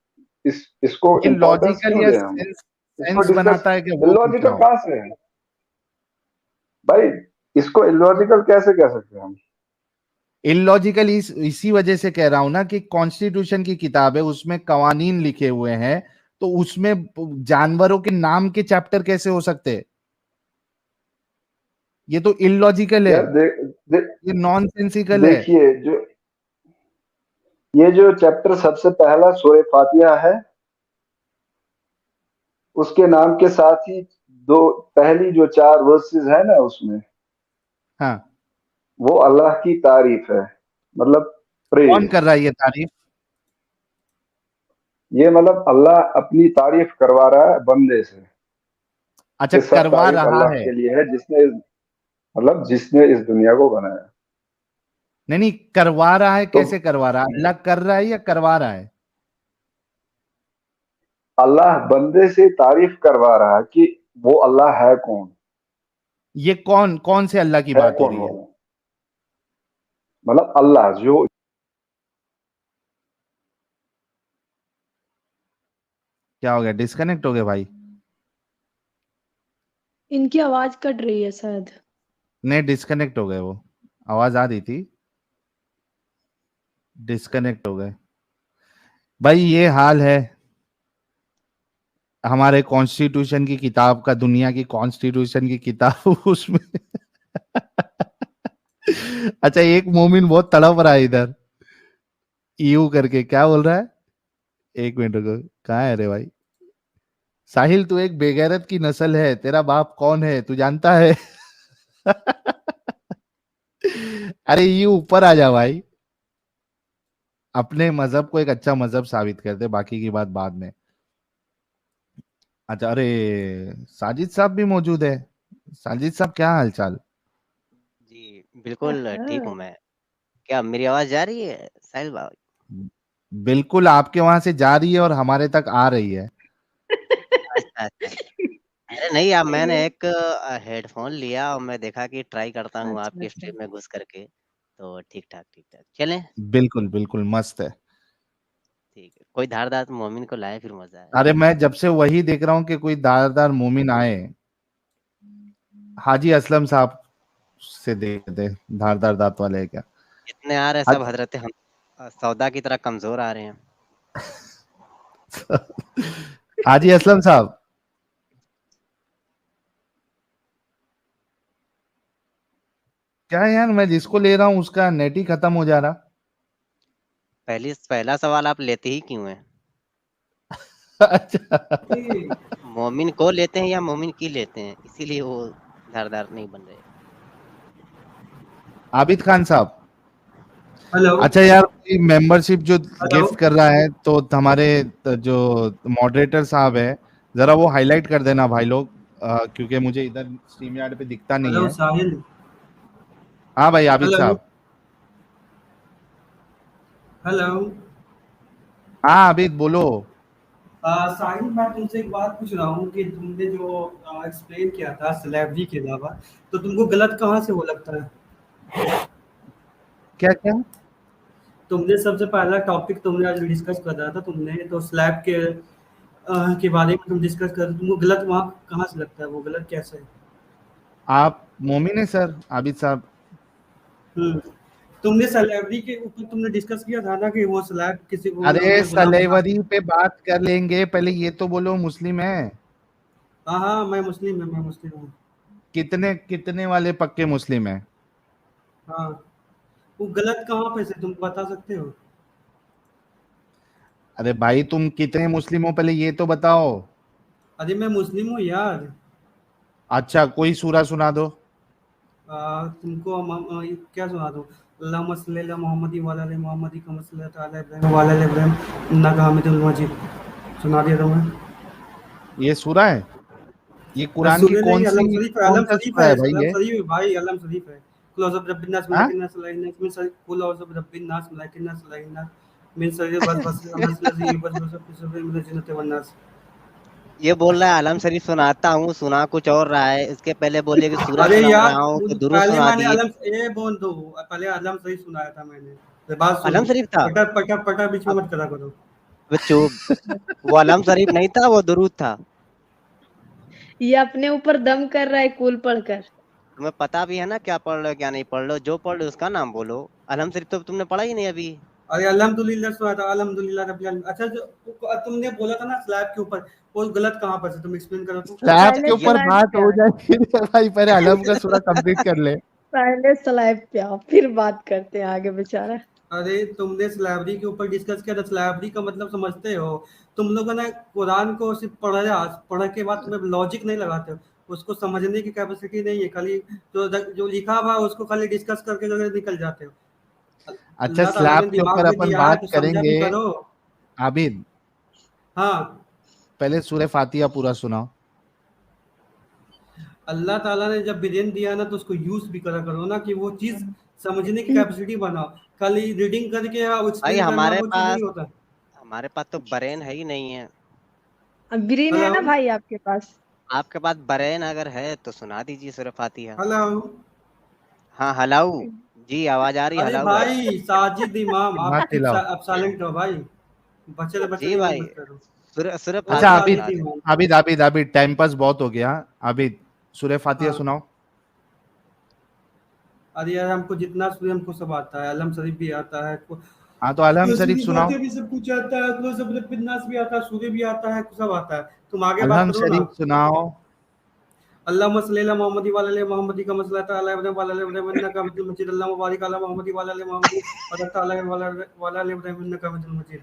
इसको ये इम्पोर्टेंस लॉजिकल क्यों या दें हम? सेंस इसको सेंस डिस्कस, बनाता है कि वो पूछ इलॉजिकल रहा हूँ। कहाँ से है भाई? इसको इलॉजिकल कैसे कह सकते हैं हम? इलॉजिकल इसी वजह से कह रहा हूं ना कि कॉन्स्टिट्यूशन की किताब है, उसमें कवानीन लिखे हुए हैं, तो उसमें जानवरों के नाम के चैप्टर कैसे हो सकते हैं? ये तो इलॉजिकल है, यार ये नॉनसेंसिकल है। देखिए, जो ये जो चैप्टर सबसे पहला सूरह फातिहा है, उसके नाम के साथ ही दो पहली जो 4 वर्सेस है ना, उसमें हाँ, वो अल्लाह की तारीफ है, मतलब कौन प्रेज। कर रहा है ये तारीफ? ये मतलब अल्लाह अपनी तारीफ करवा रहा है बंदे से, अच्छा, कि सब करवा तारीफ रहा अल्लाह है। के लिए है, जिसने मतलब जिसने इस दुनिया को बनाया। नहीं, करवा रहा है, तो कैसे करवा रहा है? अल्लाह कर रहा है या करवा रहा है? अल्लाह बंदे से तारीफ करवा रहा है कि वो अल्लाह है कौन, ये कौन कौन से अल्लाह की है बात हो कौन रही वो, है? मतलब अल्लाह जो। क्या हो गया? डिस्कनेक्ट हो गए भाई? इनकी आवाज कट रही है शायद। नहीं, डिस्कनेक्ट हो गए वो। आवाज आ रही थी, डिस्कनेक्ट हो गए। भाई ये हाल है हमारे कॉन्स्टिट्यूशन की किताब का, दुनिया की कॉन्स्टिट्यूशन की किताब उसमें अच्छा, एक मोमिन बहुत तड़प रहा है इधर, यू करके क्या बोल रहा है? एक मिनट रुको, कहाँ है रे भाई? साहिल, तू एक बेगैरत की नस्ल है, तेरा बाप कौन है तू जानता है? अरे ये ऊपर आ जा भाई, अपने मजहब को एक अच्छा मजहब साबित कर दे, बाकी की बात बाद में। अच्छा, अरे साजिद साहब भी मौजूद है। साजिद साहब, क्या हालचाल? जी, बिल्कुल ठीक हूँ मैं। क्या मेरी आवाज़ जा रही है साहिल भाई? बिल्कुल, आपके वहां से जा रही है और हमारे तक आ रही है। अच्छा, अच्छा। अरे नहीं, अब मैंने एक हेडफ़ोन लिया और मैं देखा कि ट्राई करता हूँ अच्छा आपकी अच्छा। स्ट्रीम में घुस करके, तो ठीक-ठाक, ठीक-ठाक। चलें, बिल्कुल बिल्कुल मस्त है। ठीक है। कोई धारदार मोमिन को लाए फिर मज़ा आए। अरे मैं जब से वही देख रहा हूँ कि कोई दारदार मोमिन आए, हाजी असलम साहब से देखते, धारदार दांत वाले है क्या? जितने आ रहे हैं सब हज़रत हम सौदा की तरह कमज़ोर आ रहे हैं। हाजी असलम साहब, क्या है यार, मैं जिसको ले रहा हूँ उसका नेट ही खत्म हो जा रहा। पहला सवाल आप लेते ही क्यों हैं? अच्छा, मोमिन को लेते हैं या मोमिन की लेते हैं? इसीलिए वो धारदार नहीं बन रहे। आबिद खान साहब, हेलो अच्छा यार, कोई मेंबरशिप जो हेलो। गिफ्ट कर रहा है तो हमारे जो मॉडरेटर साहब है, जरा वो हाईलाइट कर देना भाई लोग, क्योंकि मुझे इधर स्ट्रीम यार्ड पे दिखता नहीं हेलो है। साहिल। हाँ भाई आबिद हेलो साहब। हेलो। हाँ आबिद बोलो। साहिल, मैं तुमसे एक बात पूछ रहा हूँ कि तुमने जो एक्सप्लेन किया था सिलेबरी के अलावा, तो तुमको गलत कहाँ से वो लगता है? क्या क्या? तुमने सबसे पहला टॉपिक तुमने आज डिस्कस कर रहा था, तुमने तो स्लैब के बारे में तुम डिस्कस कर, तुमको गलत वहाँ कहाँ से लगता है? वो गलत कैसे है? आप मोमिन है सर आबिद साहब? तुमने सिलेबरी के ऊपर तुमने डिस्कस किया था ना कि वो स्लैब किसी को अरे गुलाम बना। सलेवरी पे बात कर लेंगे, पहले ये तो बोलो मुस्लिम है? हाँ हाँ, मैं मुस्लिम हूँ। कितने कितने वाले पक्के मुस्लिम है? हाँ, वो गलत कहाँ पे से तुम बता सकते हो? अरे भाई तुम कितने मुस्लिम हो पहले ये तो बताओ। अरे मैं मुस्लिम हूँ यार। अच्छा, कोई सूरा सुना दो। तुमको क्या सुना दूँ? अल्लाहुम्मा सल्ली अला मोहम्मदी व अला आलि मोहम्मदी कमा सल्लैता अला इब्राहीम व अला आलि इब्राहीम इन्नका हमीदुल मजीद। सुना दिया तुम्हें? ये सूरा है? ये कुरान की सुने नहीं, अलम शरीफ है, कौन अलम सा शरीफ सूरा है, है भाई अलम ये? शरीफ है भाई, अलम शरीफ है। कुल औज़ु बिरब्बिन नास हाँ? मलाकिन नास इलाहिन नास मिन शर्रि कुल औज़ु बिरब्बिन नास मलाकिन नास इलाहिन नास मिन शर्रिल वसवासिल खन्नास लज़ी युवस्विसु फी सुदूरिल मिनल जिन्नति वन नास। ये बोल रहा है आलम शरीफ सुनाता हूँ, सुना कुछ और रहा है। इसके पहले बोलिए कि सूरह अरे सुना यार, रहा हूँ, तो दुरूद पहले सुना मैंने दिए। पहले अलम शरीफ सुनाया था मैंने। तो बात आलम सुनो। शरीफ था? पटा बीच में अब मत करा करो। चुप। वो आलम शरीफ नहीं था, वो दुरूद था। ये अपने ऊपर दम कर रहा है कूल पढ़कर। तुम्हें पता भी है ना क्या पढ़ रहे हो क्या नहीं पढ़ रहे हो? जो पढ़ रहे हो उसका नाम बोलो। आलम शरीफ तो तुमने पढ़ा ही नहीं अभी। अरे अल्हम्दुलिल्लाह सुना था, अल्हम्दुलिल्लाह रब्बिल आलमीन। अच्छा, जो तुमने बोला था ना स्लैब के ऊपर, वो गलत कहाँ पर से? तुम एक्सप्लेन करो तो। स्लैब अच्छा के पहले ये ऊपर स्लाइड बात पे हो आ जाएगी भाई, पहले अलम का सूरा कंप्लीट कर ले। पहले स्लाइड पे आओ फिर बात करते हैं आगे बेचारा। अरे तुमने स्लैबरी के ऊपर डिस्कस किया था, स्लैबरी का मतलब समझते हो? तुम लोगों ने कुरान को सिर्फ पढ़ के बाद तुम्हें लॉजिक नहीं लगाते हो, उसको समझने की कैपेसिटी नहीं है, खाली जो लिखा हुआ है उसको खाली डिस्कस करके जो है निकल जाते हो। अच्छा, अल्लाह ताला स्लैब ने के ऊपर दिमाग भी अपन दिया है बात तो समझा करेंगे। भी करो। आबिद, हाँ। पहले सूरह फातिहा पूरा सुनाओ। अल्लाह ताला ने जब ब्रेन दिया ना तो उसको यूज भी करा करो ना, कि वो चीज समझने की कैपेसिटी बनाओ। खाली रीडिंग करके भाई एक्सप्लेन करना वो चीज नहीं होता। हमारे पास तो ब्रेन है ही नहीं है। ब्रेन है ना हेलो भाई आपके पास? आपके पास ब्रेन अगर है तो सुना दीजिए सूरह फातिहा। हेलो। हाँ हलाऊ जी, आवाज आ रही है, अरे हलाऊ भाई। भाई साजिद इमाम, बात आप चुप खिलाओ। आप साइलेंट हो भाई, बच्चे बच्चे जी की भाई, मत करो। सूरह सूरह अरे अच्छा फातिहा आबिद, सुना साजिद दे। इमाम। आबिद आबिद आबिद टाइम पास बहुत हो गया। आबिद सूरह फातिहा हाँ सुनाओ। अरे यार हमको जितना सूर्य हमको सब आता है, अलम शरीफ भी आता है, हाँ तो अलम शरीफ सूर्य सुनाओ। फातिहा भी सब कुछ आता है, तो सब बिन्नास भी आता है, सूर्य भी आता है, सब आता है। तुम आगे बात अलम करो ना। शरीफ सुनाओ। अल्लाह मसल्ला मोहम्मदी वाला मोहम्मदी का मसला ताला इब्राहिम वाला इब्राहिम इन्नका हमीदुम मजीद अल्लाह मुबारक अला मोहम्मदी वाला मोहम्मदी और ताला वाला इब्राहिम इन्नका हमीदुम मजीद।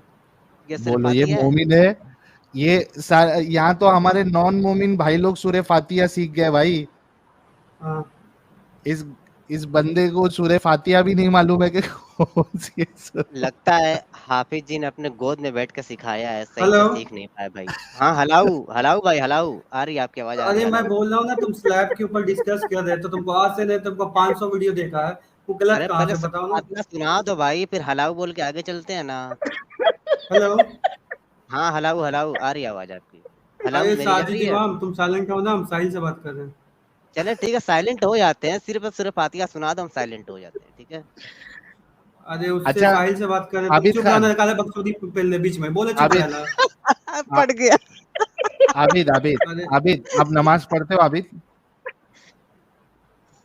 ये सूरह बोलो ये फातिहा है। मोमिन है। ये यहाँ तो हमारे नॉन मोमिन भाई लोग सूरह फातिहा सीख गए भाई। हाँ इस इस बंदे को सूरह फातिहा भी नहीं मालूम है कि कौन सी है सूरह। लगता है हाफिज जी ने अपने गोद में बैठ के सिखाया है, सही हेलो। से सीख नहीं पाए भाई। हाँ हलाऊ हलाऊ भाई, हलाऊ आ रही है, आपकी आवाज आ रही अरे है, मैं हलाऊ। बोल रहा हूँ ना, तुम स्लैब के ऊपर डिस्कस कर रहे तो तुमको आज से नहीं, तुमको 500 वीडियो देखा है, वो गलत अरे कहाँ पहले से सूरह बताओ ना। फातिहा सुना दो भाई, फिर हलाऊ बोल के आगे चलते हैं ना। हेलो। हाँ हलाऊ हलाऊ आ रही है आवाज आपकी। हलाऊ अरे मेरी जा साजिद रही है। इमाम तुम साइलेंट हो ना, हम साहिल से बात कर रहे हैं। चले ठीक है, साइलेंट हो जाते हैं, सिर्फ सूरह फातिहा सुना दो, हम साइलेंट हो जाते हैं, ठीक है। अरे उससे अच्छा साहिल से बात कर रहे हैं, तुम आबिद चुप खान, रहना, काले बकचोदी पहले बीच में बोले चुप आबिद रहना। आ- पड़ गया। आबिद आबिद अरे आबिद आप नमाज पढ़ते हो आबिद?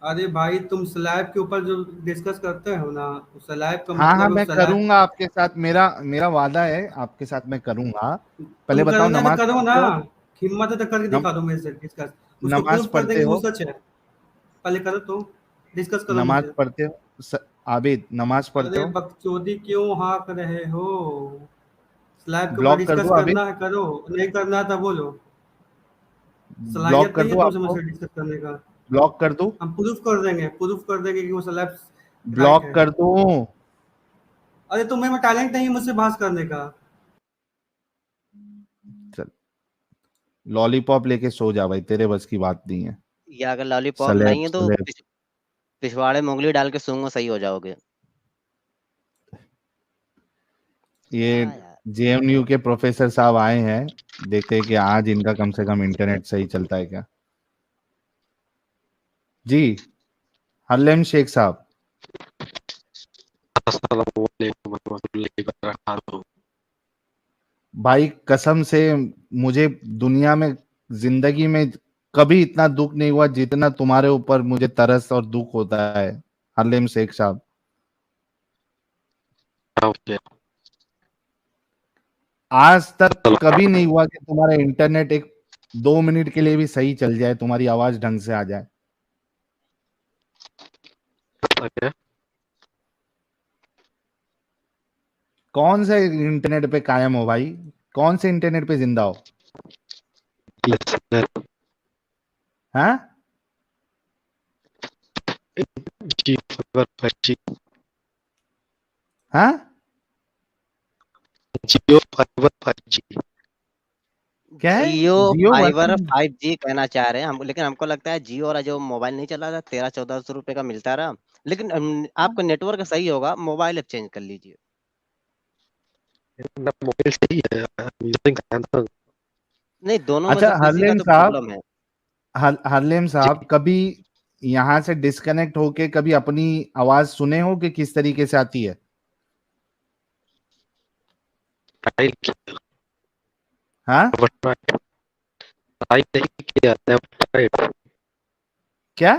अरे भाई तुम स्लैब के ऊपर जो डिस्कस करते हो ना, स्लैब का हाँ हाँ मतलब मैं स्लैब। करूंगा आपके साथ, मेरा मेरा वादा है आपके साथ मैं करूंगा। पहले तुम बताओ करना है तो नमाज करो ना, पढ़ते हो? हिम्मत है तो करके नम, दिखा दो मेरे से डिस्कस, उसको नमाज प्रूफ कर पढ़ते देंगे वो हो? सच है। पहले करो तो, डिस्कस करो नमाज मुझसे। पढ़ते हो आबिद नमाज पढ़ते अरे हो? बकचोदी क्यों हाँक रहे हो? स्लैब के ऊपर ब्लॉक कर डिस्कस दूं आबिद? करना है करो, नहीं करना है तो बोलो। ब्लॉक सलाहियत कर नहीं है दूं तुमसे आपको? मुझसे डिस्कस करने का। ब्लॉक कर दूं? हम प्रूफ कर देंगे कि वो स्लैब राइट ब्लॉक है। कर दूं? अरे तुम्हें में टैलेंट नहीं है मुझसे बहस करने का। चल लॉलीपॉप लेके सो जा भाई, तेरे बस की बात नहीं है। या अगर लॉलीपॉप सलेब नहीं है तो सलेब पिछवाड़े में उंगली डाल के सूंघो, सही हो जाओगे। ये क्या यार। जेएमयू के प्रोफेसर साहब आए हैं, देखते हैं कि आज इनका कम से कम इंटरनेट सही चलता है क्या। जी हल्लेम शेख साहब। अस्सलामुअलैकुम वरहमतुल्लाहि वबरकातुहू। भाई कसम से मुझे दुनिया में जिंदगी में कभी इतना दुख नहीं हुआ जितना तुम्हारे ऊपर मुझे तरस और दुख होता है हल्लेम शेख साहब। ओके। आज तक कभी नहीं हुआ कि तुम्हारा इंटरनेट एक 2 मिनट के लिए भी सही चल जाए, तुम्हारी आवाज ढंग से आ जाए। ओके। कौन से इंटरनेट पे कायम हो भाई? कौन से इंटरनेट पे जिंदा हो? हाँ जी फाइबर 5G। हाँ जियो फाइबर 5G। क्या है? Jio Jio fibre working? 5G कहना चाह रहे हैं हम, लेकिन हमको लगता है जियो वाला जो मोबाइल नहीं चला रहा, 1300-1400 रुपए का मिलता रहा। लेकिन आपका नेटवर्क सही होगा, मोबाइल एक्सचेंज कर लीजिए। मोबाइल सही है, यूजिंग सैमसंग। नहीं, दोनों में अच्छा से किसी का हरलेम तो साहब, प्रॉब्लम है। हरलेम साहब कभी यहाँ से डिस्कनेक्ट होके कभी अपनी आवाज सुने हो कि किस तरीके से आती है? ट्राई किया, हाँ ट्राई नहीं किया, ट्राई क्या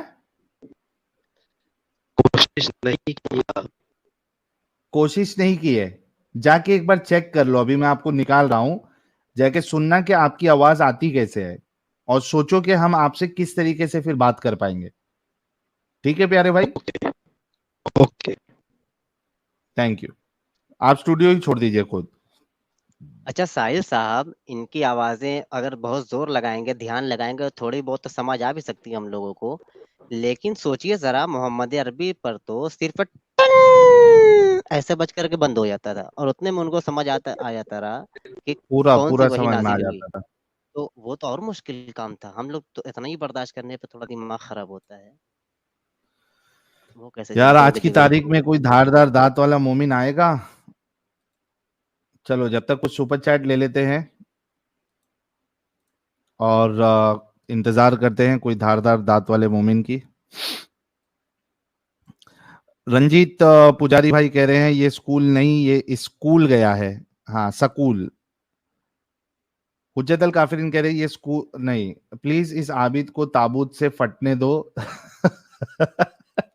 कोशिश नहीं किया। कोशिश नहीं की है? जाके एक बार चेक कर लो, अभी मैं आपको निकाल रहा हूं, जाके सुनना कि आपकी आवाज आती कैसे है और सोचो कि हम आपसे किस तरीके से फिर बात कर पाएंगे। ठीक है प्यारे भाई, ओके ओके। Thank you. आप स्टूडियो ही छोड़ दीजिए खुद। अच्छा साहिल साहब, इनकी आवाजें अगर बहुत जोर लगाएंगे, ध्यान लगाएंगे, थोड़ी बहुत तो समझ आ भी सकती है हम लोगों को। लेकिन सोचिए जरा, मोहम्मद अरबी पर तो सिर्फ ऐसे बज करके बंद हो जाता था, और उतने में उनको समझ आ जाता रहा कि पूरा कौन सी पूरा वही समझ में आ नाजिल हुई। जाता था। तो वो तो और मुश्किल काम था। हम लोग तो इतना ही बर्दाश्त करने पे थोड़ा दिमाग खराब होता है। वो कैसे यार जज्बे आज उनके की दिमाग तारीख में। में कोई धारदार दांत वाला मोमिन आएगा? चलो जब तक कुछ सुपर चैट ले लेते हैं और इंतजार करते हैं कोई धारदार दांत वाले मोमिन की। रंजीत पुजारी भाई कह रहे हैं ये स्कूल नहीं ये स्कूल गया है। हाँ स्कूल। हुज्जत अल काफिरीन कह रहे हैं ये स्कूल नहीं। प्लीज इस आबिद को ताबूत से फटने दो।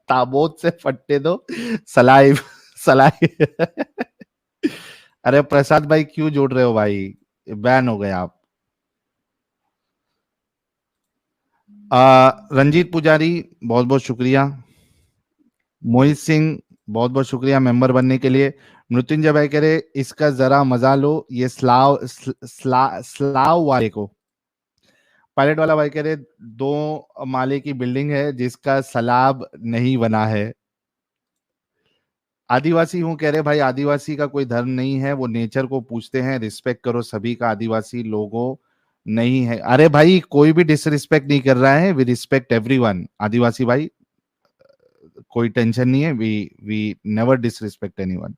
ताबूत से फटने दो। सलाई सलाई। अरे प्रसाद भाई क्यों जोड़ रहे हो भाई? बैन हो गए आप। रंजीत पुजारी बहुत बहुत शुक्रिया। मोहित सिंह बहुत बहुत शुक्रिया मेंबर बनने के लिए। मृत्युंजय भाई कह रहे इसका जरा मजा लो ये स्लाव वाले को। पायलट वाला भाई कह रहे 2 माले की बिल्डिंग है जिसका सलाब नहीं बना है। आदिवासी हूं कह रहे भाई आदिवासी का कोई धर्म नहीं है वो नेचर को पूछते हैं रिस्पेक्ट करो सभी का आदिवासी लोगों नहीं है। अरे भाई कोई भी डिसरिस्पेक्ट नहीं कर रहा है वी रिस्पेक्ट एवरीवन आदिवासी भाई कोई टेंशन नहीं है we never disrespect anyone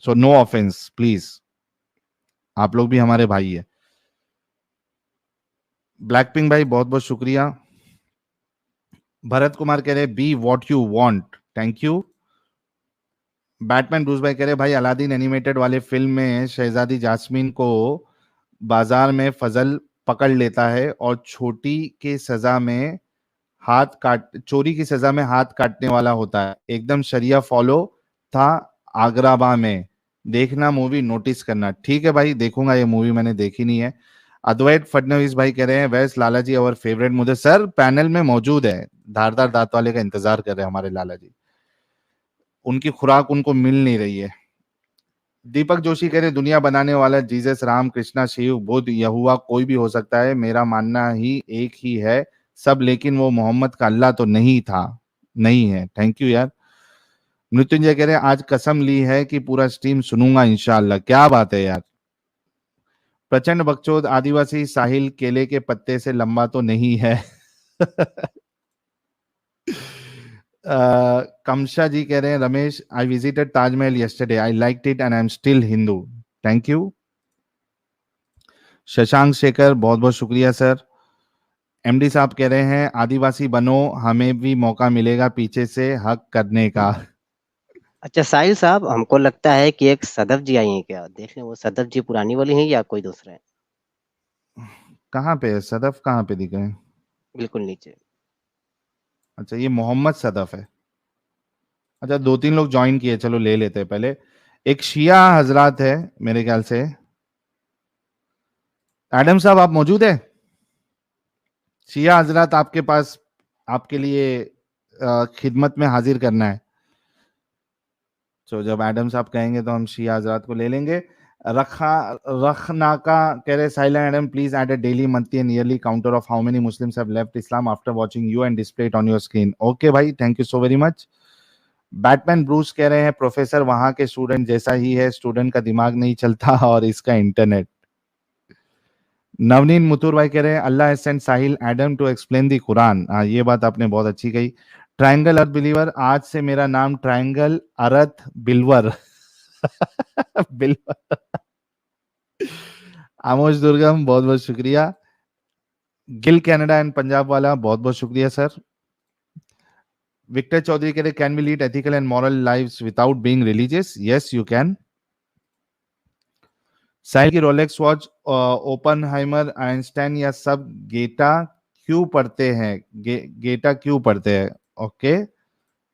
so no offence please आप लोग भी हमारे भाई है। ब्लैक पिंक भाई बहुत बहुत शुक्रिया। भरत कुमार कह रहे be what you want thank you. Batman Bruce भाई कह रहे भाई अलादीन एनिमेटेड वाले फिल्म में शहजादी जास्मीन को बाजार में फजल पकड़ लेता है और छोटी की सजा में चोरी की सजा में हाथ काटने वाला होता है एकदम शरिया फॉलो था आगराबा में। देखना मूवी नोटिस करना। ठीक है भाई देखूंगा ये मूवी मैंने देखी नहीं है। अद्वैत फडणवीस भाई कह रहे हैं वैस लाला जी और फेवरेट मुझे सर पैनल में मौजूद है धारदार दांत वाले का इंतजार कर रहे हैं हमारे लाला जी उनकी खुराक उनको मिल नहीं रही है। दीपक जोशी कह रहे दुनिया बनाने वाला जीसस राम कृष्णा शिव बुद्ध यहुआ कोई भी हो सकता है मेरा मानना ही एक ही है सब लेकिन वो मोहम्मद का अल्लाह तो नहीं था नहीं है। थैंक यू यार। मृत्युंजय कह रहे हैं आज कसम ली है कि पूरा स्ट्रीम सुनूंगा इंशाल्लाह। क्या बात है यार। प्रचंड बकचोद आदिवासी साहिल केले के पत्ते से लंबा तो नहीं है। कमशा जी कह रहे हैं Ramesh I visited Taj Mahal yesterday I liked it and I am still Hindu thank you. Shashank Shekhar बहुत बहुत शुक्रिया सर। एमडी साहब कह रहे हैं आदिवासी बनो हमें भी मौका मिलेगा पीछे से हक करने का। अच्छा साहिल साहब हमको लगता है कि एक सदफ जी आई हैं क्या देखें वो सदफ जी पुरानी वाली हैं या कोई दूसरे हैं। कहाँ पे है सदफ कहाँ पे दिख रहे हैं? बिल्कुल नीचे। अच्छा ये मोहम्मद सदफ है। अच्छा 2-3 लोग ज्वाइन किए चलो ले लेते हैं पहले। एक शिया हजरात है मेरे ख्याल से। एडम साहब आप मौजूद है? शिया हजरात आपके पास आपके लिए खिदमत में हाजिर करना है। तो जब एडम साहब कहेंगे तो हम शिया हजरात को ले लेंगे। रखनाका कह रहे silent Adam please add a daily monthly and yearly counter of how many Muslims have left Islam after watching you and display it on your screen. Okay भाई thank you so very much. Batman Bruce कह रहे हैं प्रोफेसर वहां के स्टूडेंट जैसा ही है स्टूडेंट का दिमाग नहीं चलता और इसका इंटरनेट। नवनीत मुतुर भाई कह रहे हैं Allah has sent Sahil Adam to explain the Quran. हाँ ये बात आपने बहुत अच्छी कही। ट्रायंगल अर्थ बिलीवर आज से मेरा नाम ट्रायंगल अर्थ बिलवर। बिलवर। आमोश दुर्गम बहुत बहुत शुक्रिया। गिल कनाडा एंड पंजाब वाला बहुत बहुत शुक्रिया सर। विक्टर चौधरी कह रहे can we lead ethical and moral lives without being religious. Yes you can. Sahil की रोलेक्स वॉच ओपनहाइमर आइंस्टाइन या सब गेटा क्यों पढ़ते हैं गेटा क्यों पढ़ते हैं? ओके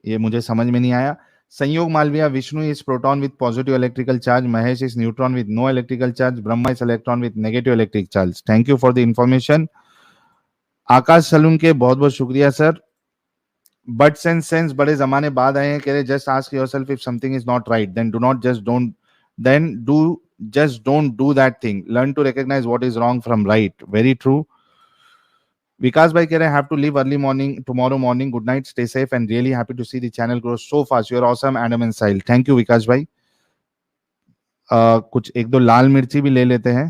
ये मुझे समझ में नहीं आया। Sanyog Malviya Vishnu is proton with positive electrical charge Mahesh is neutron with no electrical charge Brahma is electron with negative electric charge. Thank you for the information. Akash saloon के बहुत बहुत शुक्रिया सर। बट्स एंड सेंस बड़े जमाने बाद आए हैं कह रहे just ask yourself if something is not right then do not just don't then just don't do that thing. Learn to recognize what is wrong from right. Very true. Vikas bhai keh rahe have to leave early morning tomorrow morning. Good night, stay safe and really happy to see the channel grow so fast. You are awesome Adam and Sahil. Thank you Vikas bhai. कुछ एक दो लाल मिर्ची भी ले लेते हैं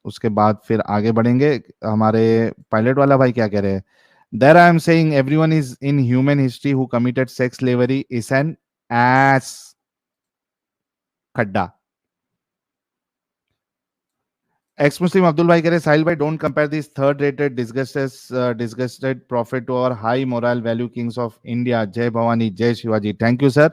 उसके बाद फिर आगे बढ़ेंगे। हमारे पायलट वाला भाई क्या कह रहे हैं? There I am saying everyone is in human history who committed sex slavery is an ass. खड्डा। एक्स मुस्लिम अब्दुल भाई कह रहे साहिल भाई don't compare this third rated disgusted prophet to our high moral value kings of India. जय भवानी जय शिवाजी। Thank you sir.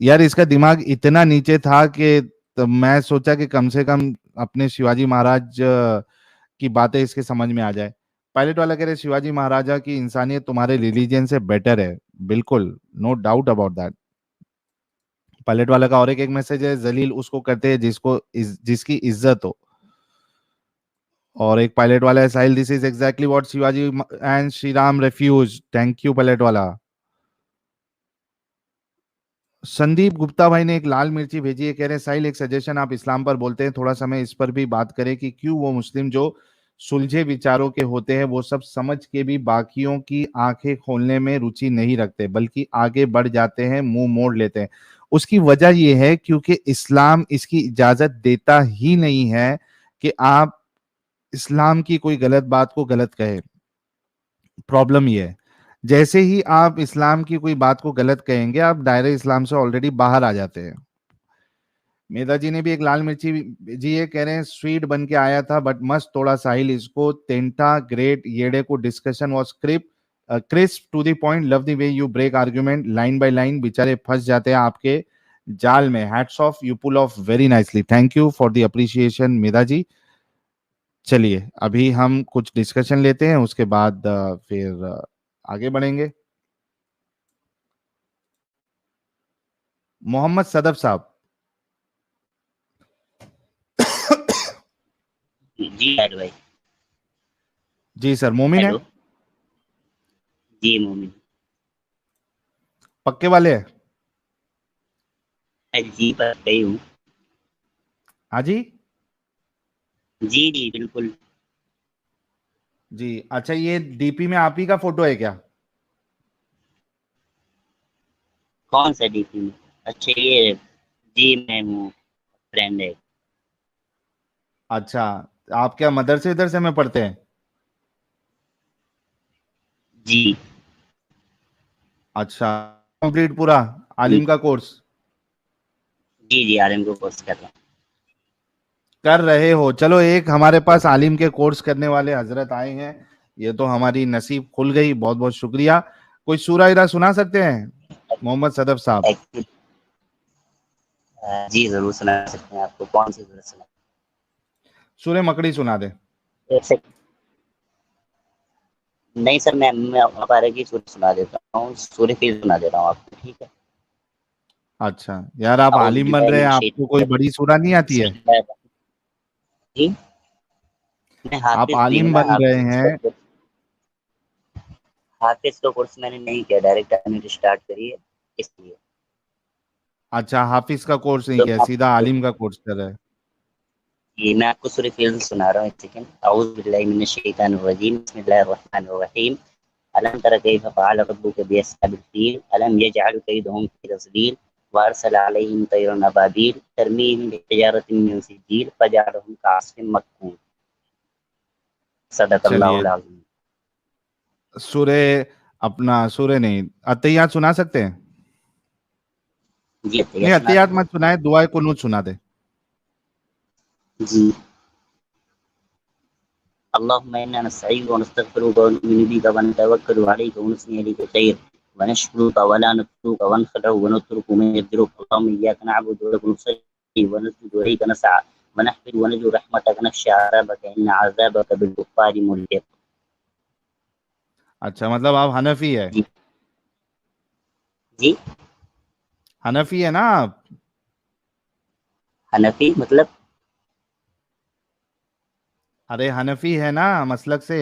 यार इसका दिमाग इतना नीचे था कि तो मैं सोचा कि कम से कम अपने शिवाजी महाराज की बातें इसके समझ में आ जाए। पायलट वाला कह रहे शिवाजी महाराजा की इंसानियत तुम्हारे रिलीजन से बेटर है। बिल्कुल, no doubt about that. Pilot वाला का और एक मैसेज है, जलील उसको करते हैं जिसकी इज्जत हो। और एक पायलट वाला है, Sahil this is exactly what Shivaji and Shri Ram refuse. Thank you pilot वाला। संदीप गुप्ता भाई ने एक लाल मिर्ची भेजी है, कह रहे साहिल एक सजेशन, आप इस्लाम पर बोलते हैं, थोड़ा समय इस पर भी बात करें कि क्यों वो मुस्लिम जो सुलझे विचारों के होते हैं वो सब समझ के भी बाकियों की आंखें खोलने में रुचि नहीं रखते, बल्कि आगे बढ़ जाते हैं, मुंह मोड़ लेते हैं। उसकी वजह यह है क्योंकि इस्लाम इसकी इजाजत देता ही नहीं है कि आप इस्लाम की कोई गलत बात को गलत कहे। प्रॉब्लम ये है, जैसे ही आप इस्लाम की कोई बात को गलत कहेंगे आप दायरे इस्लाम से ऑलरेडी बाहर आ जाते हैं। मेधा जी ने भी एक लाल मिर्ची जी ये कह रहे हैं स्वीट बन के आया था बट मस्त तोड़ा साहिल इसको। तेंटा ग्रेट येड़े को discussion was crisp to the point, love the way you break argument line by line. बेचारे फंस जाते हैं आपके जाल में। Hats off, you pull off very nicely. Thank you for the appreciation Medha ji. चलिए अभी हम कुछ डिस्कशन लेते हैं, उसके बाद फिर आगे बढ़ेंगे। मोहम्मद सदफ साहब। जी भाई। जी सर, मोमिन है? जी मोमिन। पक्के वाले है? जी पक्के हूँ। हाँ जी जी जी बिल्कुल जी। अच्छा ये डीपी में आप ही का फोटो है क्या? कौन सा डीपी में? अच्छा ये जी मैं हूँ, फ्रेंड है। अच्छा, आप क्या मदरसे इधर में पढ़ते हैं? जी। अच्छा, कंप्लीट पूरा आलिम का कोर्स? जी जी आलिम का कोर्स कर रहे हो। चलो एक हमारे पास आलिम के कोर्स करने वाले हजरत आए हैं, ये तो हमारी नसीब खुल गई। बहुत बहुत शुक्रिया। कोई सूरा इरा सुना सकते हैं मोहम्मद सदफ साहब? जी जरूर सुना सकते हैं। आपको कौन सी जरूरत सुना? सूरे मकड़ी सुना दे। नहीं सर मैं बारे की सूरत सुना देता हूँ, सूर्य फील सुना दे रहा हूँ आपको, ठीक है? अच्छा यार आप आलिम बन रहे हैं, आपको कोई बड़ी सूरा नहीं आती है? जी आप आलिम बन रहे हैं। हाफिज का कोर्स मैंने नहीं किया, डायरेक्ट मैंने स्टार्ट करी है इसलिए। अच्छा हाफिज का कोर्स नहीं किया, सीधा आलिम का कोर्स कर रहे हैं। ये मैं आपको सूरह फील सुना रहा हूँ, एक सेकंड। औज़ु बिल्लाहि मिनश शैतानिर रजीम, बिस्मिल्लाहिर रहमानिर रहीम। अलम तरा कैफ़ फ़अल रब्बुका बिअस्हाबिल फ़ील, अलम यजअल कैदहुम फ़ी तज़लील, वअरसल अलैहिम तयरन अबाबील, तरमीहिम बिहिजारतिन मिन सिज्जील, फजअलहुम कअस्फिन मअकूल। सदक़ल्लाहुल अज़ीम। सूरे अपना सूरे नहीं, अत्तहियात सुना सकते हैं? जी नहीं अत्तहियात मत सुनाए, दुआए कुनूत सुना दे। जी। अल्लाहुम्मा इन्ना नस्तईनुका व नस्तगफिरुका व नु'मिनु बिका व नतवक्कलु अलैका व नुस्नी अलैका खैर व नशकुरुका व ला नकफुरुका व नखदअु व नतरुकु मन यदरुका। अल्लाहुम्मा इय्याका नअबुदु व लका नुसल्ली व नस्जुदु व इलैका नसअ व नहफिदु व नरजू रहमतका नख्शा अज़ाबका इन्ना अज़ाबका बिल-कुफ़्फ़ारि मुल्हिक़। अच्छा मतलब आप हनफी है? जी हनफी है ना आप? हनफी मतलब? अरे हनफी है ना मसलक से?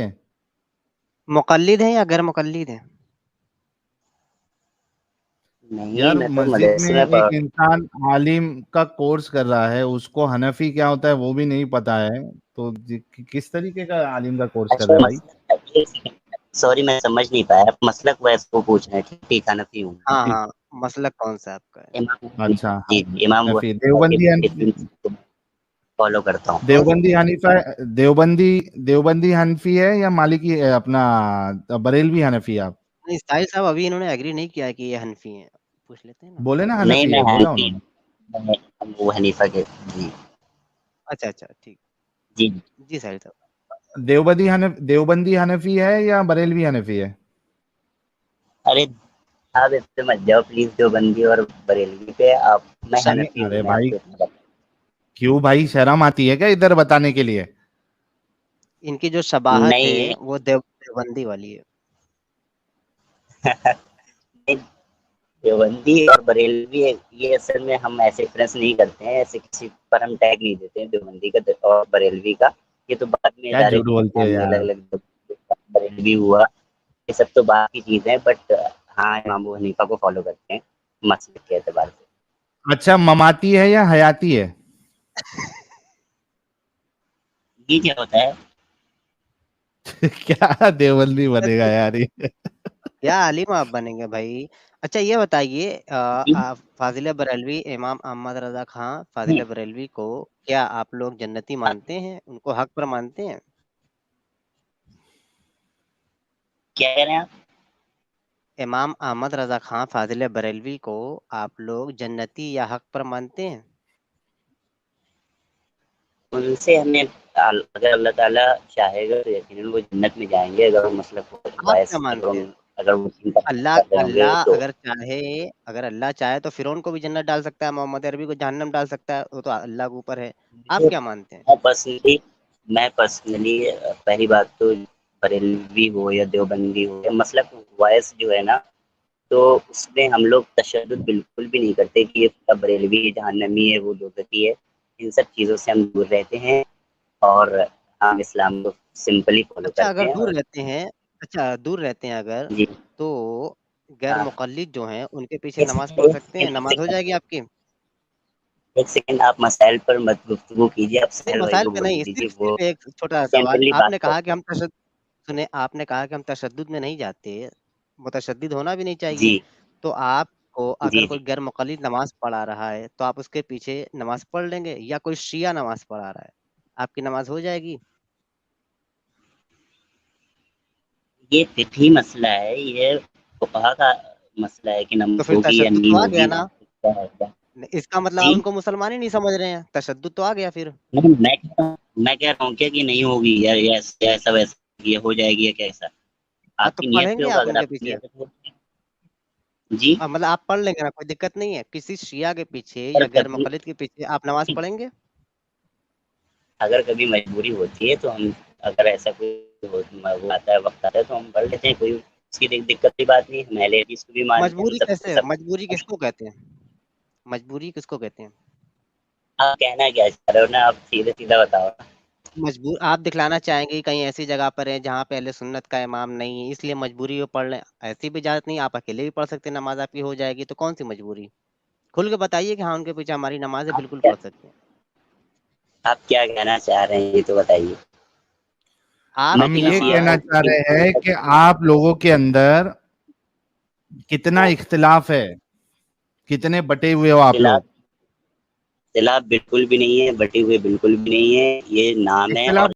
मुकल्लिद है या गैर मुकल्लिद है? नहीं यार मैं तो मस्जिद में मदरसे में एक इंसान आलिम का कोर्स कर रहा है, उसको हनफी क्या होता है वो भी नहीं पता है, तो किस तरीके का आलिम का कोर्स कर रहा है भाई? सॉरी मैं समझ नहीं पाया, मसलक वैसे को पूछ रहे हैं। ठीक हनफी हूँ। हाँ हाँ मसलक कौन सा आपका है? अच्छा जी इमाम हनफी, देवबंदी हनफी? फॉलो करता हूँ। देवबंदी हनीफा, देवबंदी हनफी है या मालिकी अपना बरेलवी हनफी आप? नहीं साहिल साहब अभी इन्होंने एग्री नहीं किया कि ये हनफी हैं, पूछ लेते हैं ना। बोले ना नहीं, हनफी मैं है, बोला हनफी, उन्होंने। मैं अबू हनीफा के, जी अच्छा अच्छा ठीक, जी। जी साहिल साहब। देवबंदी हनफी है या बरेलवी हनफी है? अरे आप इससे मत जाओ प्लीज, देवबंदी और बरेलवी पे आप, मैं नहीं, हनफी हूँ, अरे मैं भाई आपको इतना बता। क्यों भाई, शर्म आती है क्या इधर बताने के लिए? इनकी जो शबाहत नहीं है वो देवबंदी वाली है। नहीं, देवबंदी और बरेलवी ये असल में हम ऐसे प्रेस नहीं करते हैं, ऐसे किसी पर हम टैग नहीं देते हैं देवबंदी का और बरेलवी का। ये तो बाद में क्या झूठ डायरेक्ट बोलते हो हमने अलग यार? अलग बरेलवी हुआ, ये सब तो बात की चीज है, बट हाँ इमाम अबू हनीफा को फॉलो करते हैं मसलक के एतबार से। अच्छा, ममाती है या हयाती है? ये क्या होता है? क्या देवबंदी बनेगा यार ये? क्या आलिम आप बनेंगे भाई। अच्छा ये बताइए जी फाजिल बरेलवी इमाम अहमद रजा खां फाजिल जी, बरेलवी को क्या आप लोग जन्नती मानते हैं, उनको हक पर मानते हैं? क्या कह रहे हैं आप? इमाम अहमद रजा खां फाजिल बरेलवी को आप लोग जन्नती या हक पर मानते हैं? उनसे हमें अगर अल्लाह ताला चाहेगा तो यकीनन वो जन्नत में जाएंगे, अगर वो मसलक को आप क्या मानते हैं? अगर वो चिंता अल्लाह कर रहे होंगे अल्लाह तो। अगर अल्लाह चाहे तो फिरौन को भी जन्नत डाल सकता है, मोहम्मद अरबी को जहन्नम डाल सकता है, वो तो अल्लाह के ऊपर है। आप क्या मानते हैं? मैं पर्सनली पहली बात तो बरेलवी हो या देवबंदी हो या मसलक वाइस जो है ना, तो उसमें हम लोग तशद्दुद बिल्कुल भी नहीं करते कि ये बरेलवी है, जहन्नमी है, वो दोज़खी है। इन सब चीज़ों से हम दूर रहते हैं और हम इस्लाम को सिंपली फॉलो अच्छा करते अगर हैं। दूर और रहते हैं दूर रहते हैं अगर, जी तो गैर हाँ, मुक़ल्लिद जो हैं उनके पीछे एक नमाज़ पढ़ सेकंड सकते हैं? नमाज़ हो जाएगी आपकी? एक सेकंड, आप मसाइल पर मत गुफ्तगू कीजिए, आप नहीं साहिल भाई मसाइल को पे बोलने नहीं, दीजिए, सिर्फ़ वो सिर्फ़ एक छोटा-सा सवाल। जनरली बात आपने कहा कि करते हैं। आपने कहा कि हम तशद्दुद में नहीं जाते, मुतशद्दिद होना भी नहीं चाहिए। जी तो आपको अगर जी कोई जी। गैर मुक़ल्लिद नमाज़ पढ़ा रहा है, तो आप उसके पीछे नमाज़ पढ़ लेंगे या कोई शिया नमाज़ पढ़ा रहा है, आपकी नमाज़ हो जाएगी? ये फिकही मसला है, ये फुक़हा का मसला है कि तो नमाज़ फिर होगी या तशद्दुद नहीं तो आ गया होगी, ना? वहाँ पे क्या होगा। इसका मतलब आप जी उनको मुसलमान ही नहीं समझ रहे हैं, तशद्दुद तो आ गया फिर। नहीं, मैं कह रहा हूँ क्या कि नहीं होगी या ऐसा वैसा ये हो जाएगी या कैसा? हाँ, तो आपकी नीयत पे पढ़ेंगे होगा, आप अगर उनके आपकी पीछे। नीयत है तो जी। मतलब आप पढ़ लेंगे ना, कोई दिक्कत नहीं है। किसी शिया के पीछे पर या गैर कभी मुक़ल्लिद के पीछे आप नमाज़ पढ़ेंगे? अगर कभी मजबूरी होती है तो हम, अगर ऐसा कोई वो आता है, वक़्त आता है तो हम पढ़ लेते हैं, कोई उसकी दिक्कत की बात नहीं है। हम अहले हदीस को भी मानते हैं, हम मजबूरी सब कैसे? सब मजबूरी किसको कहते हैं? मजबूरी किसको कहते हैं? आप कहना क्या चाह रहे हो ना, आप सीधा-सीधा बताओ। मजबूर आप दिखलाना चाहेंगे कि कहीं ऐसी जगह पर हैं जहाँ पे अहले सुन्नत का इमाम नहीं है, इसलिए मजबूरी में पढ़ लें। ऐसी भी इजाज़त नहीं है, आप अकेले भी पढ़ सकते हैं, नमाज़ आपकी हो जाएगी, तो कौन-सी मजबूरी? खुल के बताइए कि हाँ, उनके पीछे हमारी नमाज़ है, आप बिल्कुल क्या पढ़ सकते हैं। आप क्या कहना चाह रहे हैं, ये तो बताइए? मैं हम आपकी ये किसी शिया कहना नमाज़ को चाह किसी रहे हैं कि आप लोगों के अंदर कितना इख्तिलाफ है, कितने बटे हुए हो आप इख्तिलाफ लोग? इख्तिलाफ बिल्कुल भी नहीं है, बटे हुए बिल्कुल भी नहीं है, ये नाम है इख्तिलाफ और